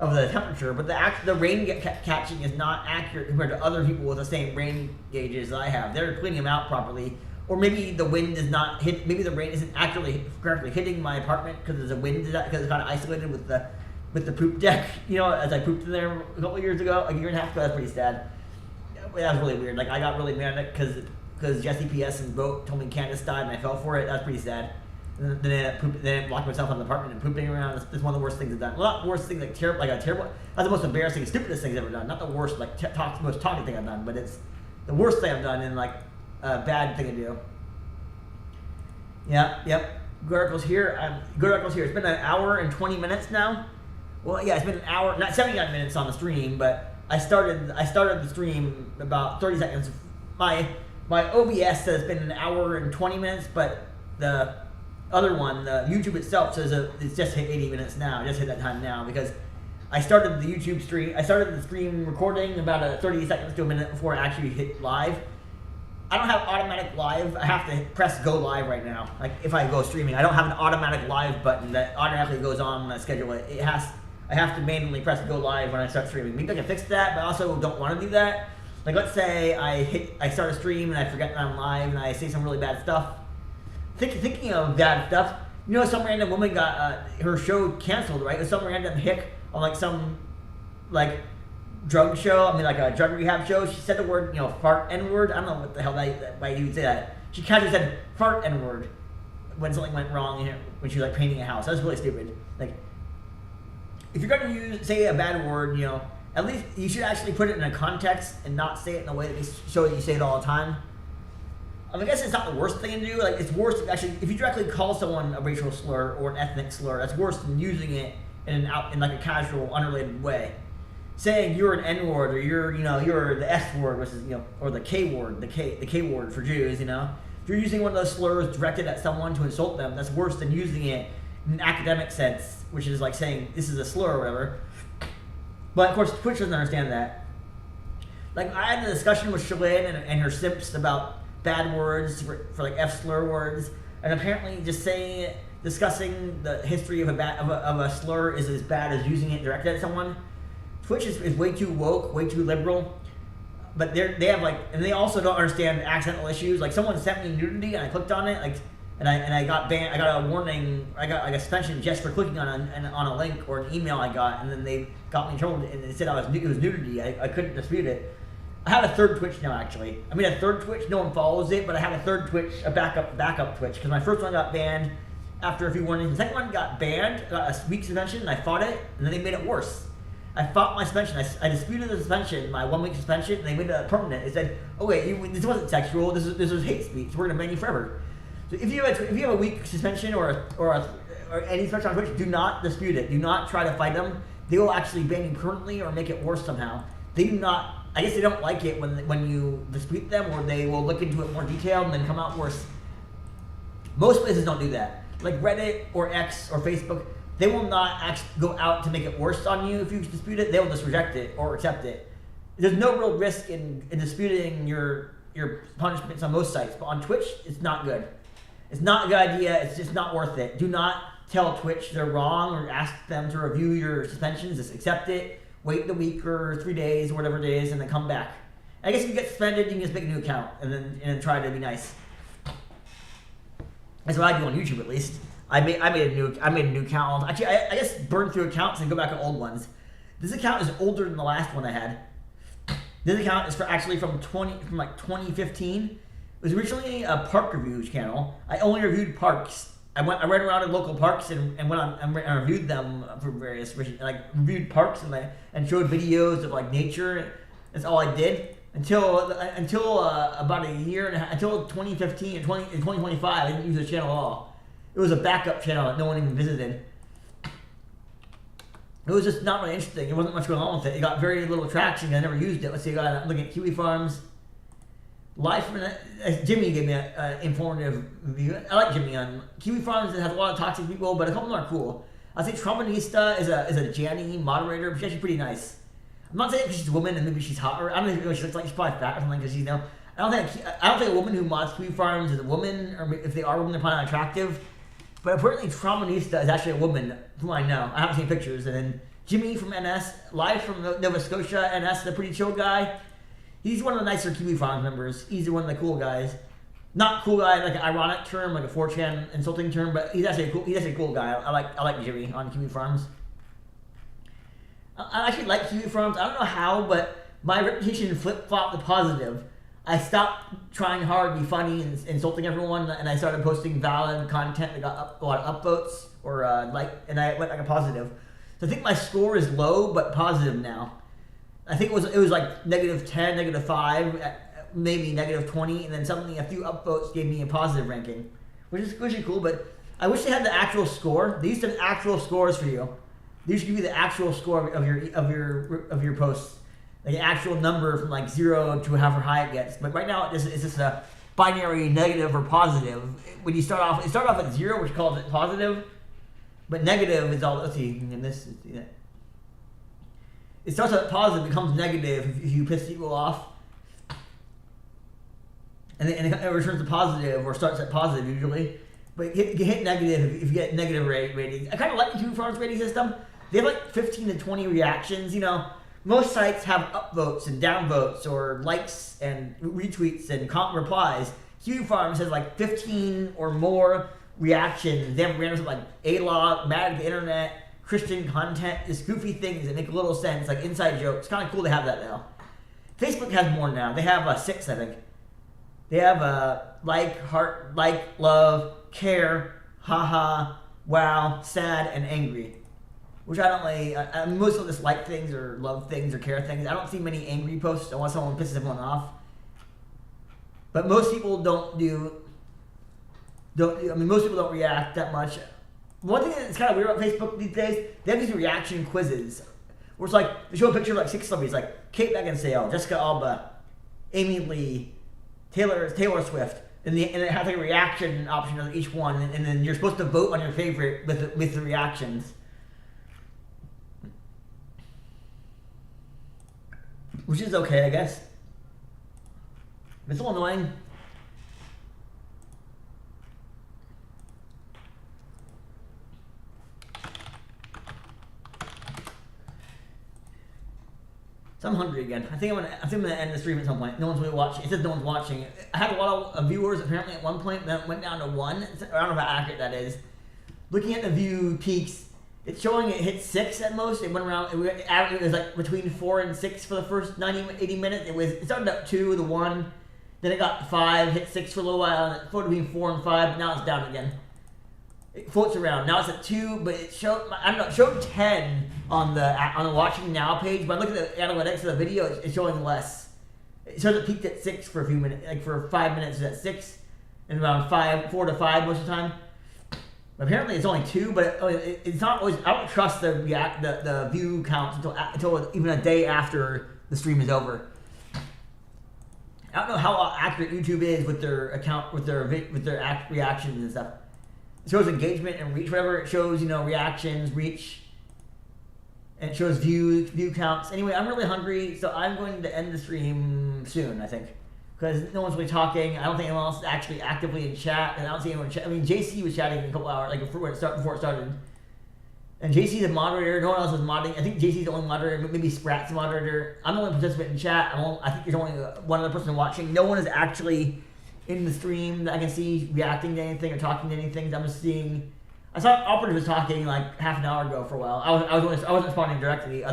of the temperature, but the rain catching is not accurate compared to other people with the same rain gauges that I have. They're cleaning them out properly, or maybe the wind is not hit. Maybe the rain isn't correctly hitting my apartment because there's a wind because it's kind of isolated with the poop deck. You know, as I pooped in there a couple of years ago, a year and a half ago. That's pretty sad. That was really weird. Like I got really mad at it because Jesse PS and boat told me Candace died and I fell for it. That was pretty sad. And then I locked myself in the apartment and pooping around. It's one of the worst things I've done. Well, not the worst thing, like a terrible. That's the most embarrassing, stupidest thing I've ever done. Not the worst, like most talking thing I've done, but it's the worst thing I've done and like a bad thing to do. Yeah, yep. Good articles here. Good articles here. It's been an hour and 20 minutes now. Well, yeah, it's been an hour, not 79 minutes on the stream, but I started the stream about 30 seconds. My OBS says it's been an hour and 20 minutes, but the other one, the YouTube itself says it's just hit 80 minutes now. I just hit that time now because I started the YouTube stream. I started the stream recording about 30 seconds to a minute before I actually hit live. I don't have automatic live. I have to press go live right now. Like if I go streaming, I don't have an automatic live button that automatically goes on when I schedule it. I have to manually press go live when I start streaming. Maybe I can fix that, but I also don't want to do that. Like let's say I start a stream and I forget that I'm live and I say some really bad stuff. Thinking of bad stuff, you know, some random woman got her show canceled, right? It was some random hick on like some like drug show. I mean, like a drug rehab show. She said the word, you know, fart N-word. I don't know what the hell why you would say that. She casually said fart N-word when something went wrong, you know, when she was like painting a house. That was really stupid. Like, if you're going to say a bad word, you know, at least you should actually put it in a context and not say it in a way that you show that you say it all the time. I mean, I guess it's not the worst thing to do. Like, it's worse actually if you directly call someone a racial slur or an ethnic slur. That's worse than using it in like a casual, unrelated way. Saying you're an N-word or you're the S word, which is, you know, or the K word, the K word for Jews. You know, if you're using one of those slurs directed at someone to insult them, that's worse than using it in an academic sense, which is like saying this is a slur or whatever. But of course, Twitch doesn't understand that. Like, I had a discussion with Shalane and her simps about bad words for like F slur words, and apparently just discussing the history of a slur is as bad as using it directed at someone. Twitch is way too woke, way too liberal, but they have like, and they also don't understand accidental issues. Like, someone sent me nudity and I clicked on it, like, and I got banned. I got a warning. I got like a suspension just for clicking on a link or an email I got, and then they got me in trouble and it said it was nudity. I couldn't dispute it. I have a third Twitch now, actually. I mean, a third Twitch. No one follows it, but I have a third Twitch, a backup Twitch, because my first one got banned after a few warnings. The second one got banned, got a week suspension, and I fought it, and then they made it worse. I fought my suspension. I disputed the suspension, my 1 week suspension, and they made it permanent. They said, "Oh wait, this wasn't sexual. This was hate speech. We're gonna ban you forever." So if you have a week suspension or any suspension on Twitch, do not dispute it. Do not try to fight them. They will actually ban you permanently or make it worse somehow. They do not. I guess they don't like it when you dispute them, or they will look into it more detailed and then come out worse. Most places don't do that. Like Reddit or X or Facebook, they will not actually go out to make it worse on you if you dispute it. They will just reject it or accept it. There's no real risk in disputing your punishments on most sites, but on Twitch, it's not good. It's not a good idea. It's just not worth it. Do not tell Twitch they're wrong or ask them to review your suspensions. Just accept it. Wait the week or 3 days or whatever it is, and then come back. I guess if you get suspended, you can just make a new account and then try to be nice. That's what I do on YouTube, at least. I made a new account. Actually, I just burn through accounts and go back to old ones. This account is older than the last one I had. This account is from 2015. It was originally a park reviews channel. I only reviewed parks. I went around in local parks and went on and reviewed them for various reasons. Like, reviewed parks and showed videos of like nature. That's all I did until about a year and a half, until 2015 and 2025. I didn't use the channel at all. It was a backup channel that no one even visited. It was just not really interesting. There wasn't much going on with it. It got very little traction. I never used it. Let's see. I got looking at Kiwi Farms. Life Jimmy gave me an informative review. I like Jimmy on Kiwi Farms. It has a lot of toxic people, but a couple of them are cool. I think Trumpinista is a Janny moderator, but she's actually pretty nice. I'm not saying because she's a woman and maybe she's hot, or I don't even know what she looks like. She's probably fat or something because she's, you know. I don't think a woman who mods Kiwi Farms is a woman, or if they are a woman, they're probably not attractive. But apparently Trumpinista is actually a woman, from what I know. I haven't seen pictures, and then Jimmy from NS, live from Nova Scotia. NS, the pretty chill guy. He's one of the nicer Kiwi Farms members. He's one of the cool guys. Not cool guy, like an ironic term, like a 4chan insulting term, but he's actually a cool. He's actually a cool guy. I like Jimmy on Kiwi Farms. I actually like Kiwi Farms. I don't know how, but my reputation flip-flopped to positive. I stopped trying hard to be funny and insulting everyone, and I started posting valid content that got a lot of upvotes and I went like a positive. So I think my score is low but positive now. I think it was like -10, -5, maybe -20, and then suddenly a few upvotes gave me a positive ranking, which is cool. But I wish they had the actual score. They used to have actual scores for you. They used to give you the actual score of your posts, like an actual number from like 0 to however high it gets. But right now it's just a binary negative or positive. When you start off, at 0, which calls it positive, but negative is all. Let's see, and this. It starts at positive, becomes negative if you piss people off, and it returns to positive or starts at positive usually. But you hit negative if you get negative ratings. I kind of like the Kiwi Farms rating system. They have like 15 to 20 reactions. You know, most sites have upvotes and downvotes or likes and retweets and replies. Kiwi Farms has like 15 or more reactions. They have randoms like A-Law, Mad at the Internet, Christian content, just goofy things that make a little sense, like inside jokes. Kind of cool to have that now. Facebook has more now. They have 6, I think. They have like, heart, like, love, care, haha, wow, sad, and angry. Which I don't like. Most of just like things or love things or care things. I don't see many angry posts unless someone pisses someone off. But most people don't. Most people don't react that much. One thing that's kind of weird about Facebook these days, they have these reaction quizzes. Where it's like, they show a picture of like 6 celebrities, like Kate Beckinsale, Jessica Alba, Amy Lee, Taylor Swift. And it has like a reaction option on each one. And then you're supposed to vote on your favorite with the reactions. Which is okay, I guess. It's a little annoying. So I'm hungry again. I think I'm gonna end the stream at some point. No one's really watching. It says no one's watching. I had a lot of viewers apparently at one point. Then it went down to 1. I don't know how accurate that is. Looking at the view peaks, it's showing it hit 6 at most. It went around. It was like between 4 and 6 for the first 80 minutes. It started up 2 to 1, then it got 5, hit 6 for a little while, and it floated between 4 and 5. But now it's down again. It floats around. Now it's at 2, but it showed 10 on the watching now page. But I look at the analytics of the video, it's showing less. It shows it peaked at 6 for a few minutes, like for 5 minutes it's at 6, and around 4 to 5 most of the time. But apparently it's only 2, but it's not always. I don't trust the view counts until even a day after the stream is over. I don't know how accurate YouTube is with their account, with their reactions and stuff. It shows engagement and reach, whatever. It shows, reactions, reach, and it shows view counts. Anyway, I'm really hungry, so I'm going to end the stream soon, I think. Because no one's really talking. I don't think anyone else is actually actively in chat. And I don't see anyone chat. I mean, JC was chatting in a couple hours, like before it started. And JC's a moderator. No one else is modding. I think JC's the only moderator. Maybe Sprat's the moderator. I'm the only participant in chat. I think there's only one other person watching. No one is actually in the stream that I can see reacting to anything or talking to anything. I'm just seeing. I saw Operative was talking like half an hour ago for a while. I wasn't responding directly. I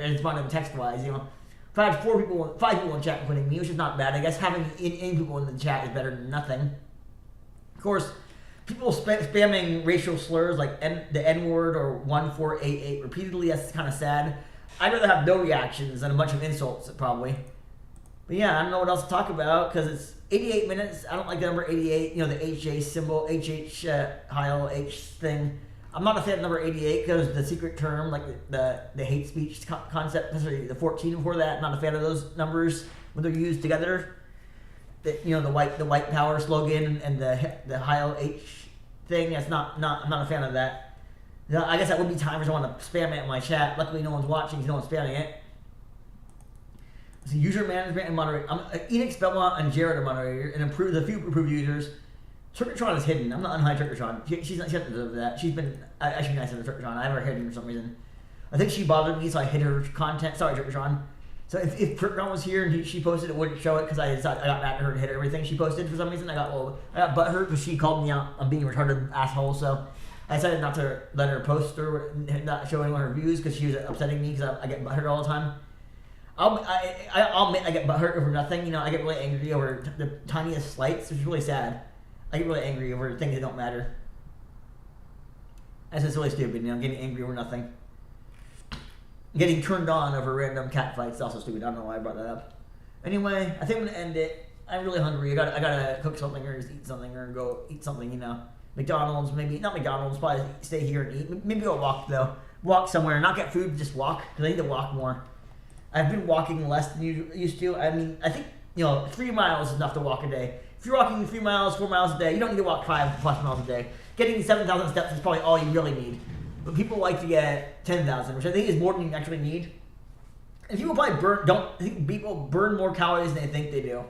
responded text wise. If I had 5 people in chat including me, which is not bad. I guess having any people in the chat is better than nothing. Of course, people spamming racial slurs like the N-word or 1488 repeatedly, that's kind of sad. I'd rather have no reactions than a bunch of insults, probably. But yeah, I don't know what else to talk about, because it's 88 minutes. I don't like the number 88, the HJ symbol, Heil H thing. I'm not a fan of number 88 because the secret term, like the hate speech concept, especially the 14 before that. Not a fan of those numbers when they're used together. The white power slogan and the Heil H thing. I'm not a fan of that. I guess that would be time for someone to spam it in my chat. Luckily, no one's watching, so no one's spamming it. So user management and moderate. Enix, Belmont, and Jared are moderator, and the few approved users. Turkatron is hidden. I'm not unhigh Turkatron. She doesn't deserve that. She's been actually nice to the Turkatron. I have her hidden for some reason. I think she bothered me, so I hid her content. Sorry, Sean. So if Kurtgon was here and she posted, it wouldn't show it because I got mad at her and hid everything she posted for some reason. I got butthurt because she called me out on being a retarded asshole. So I decided not to let her post or not show anyone her views because she was upsetting me because I get butthurt all the time. I'll admit I get butthurt over nothing. You know, I get really angry over the tiniest slights, which is really sad. I get really angry over things that don't matter. That's just really stupid, you know, getting angry over nothing. Getting turned on over random cat fights is also stupid. I don't know why I brought that up. Anyway, I think I'm gonna end it. I'm really hungry. I gotta cook something or just eat something or go eat something, you know. McDonald's, maybe not McDonald's, probably stay here and eat. Maybe go walk though. Walk somewhere, not get food, just walk, because I need to walk more. I've been walking less than you used to. I mean, I think, 3 miles is enough to walk a day. If you're walking 3 miles, 4 miles a day, you don't need to walk 5+ miles a day. Getting 7,000 steps is probably all you really need. But people like to get 10,000, which I think is more than you actually need. And people probably I think people burn more calories than they think they do.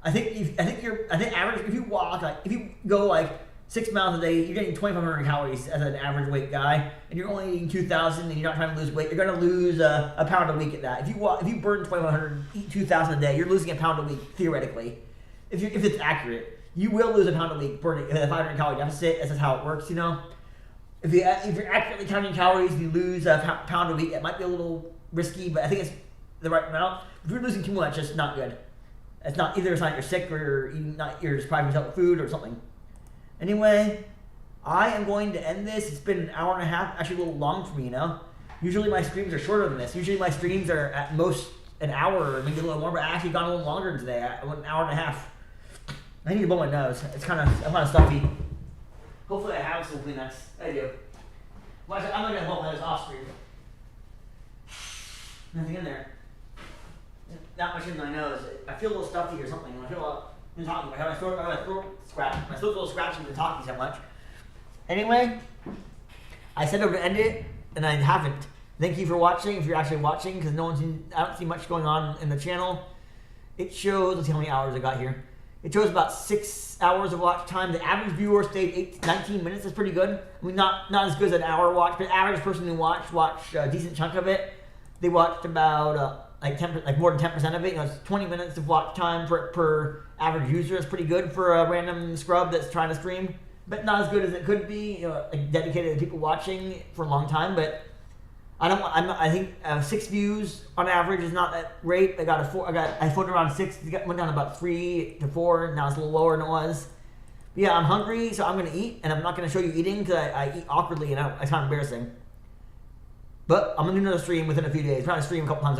I think average, if you walk, if you go 6 miles a day, you're getting 2,500 calories as an average weight guy, and you're only eating 2,000, and you're not trying to lose weight. You're going to lose a pound a week at that. If you burn 2,500, eat 2,000 a day, you're losing a pound a week theoretically. If it's accurate, you will lose a pound a week burning a 500 calorie deficit. That's just how it works, If you're accurately counting calories, you lose a pound a week. It might be a little risky, but I think it's the right amount. If you're losing too much, it's not good. It's not you're sick or you're depriving yourself of food or something. Anyway, I am going to end this. It's been an hour and a half, actually a little long for me, Usually my streams are shorter than this. Usually my streams are at most an hour or maybe a little more, but I actually gone a little longer today. I went an hour and a half. I need to blow my nose. I'm kind of stuffy. Hopefully I have some Kleenex. I do. Well, I'm not going to blow my nose off screen. Nothing in there. Not much in my nose. I feel a little stuffy or something. I feel talking. I have my throat scratchy. My throat's a little scratchy from talking so much. Anyway, I said I would end it, and I haven't. Thank you for watching, if you're actually watching, because I don't see much going on in the channel. It shows, let's see how many hours I got here. It shows about 6 hours of watch time. The average viewer stayed 8 to 19 minutes. That's pretty good. I mean, not as good as an hour watch, but the average person who watched a decent chunk of it. They watched about more than 10% of it. It's 20 minutes of watch time per average user. It's pretty good for a random scrub that's trying to stream, but not as good as it could be. Dedicated to people watching for a long time, but I think 6 views on average is not that great. I floated around 6. It went down about 3 to 4. Now it's a little lower than it was. But yeah, I'm hungry, so I'm gonna eat, and I'm not gonna show you eating because I eat awkwardly and it's kind of embarrassing. But I'm gonna do another stream within a few days. I'm trying to stream a couple times a week.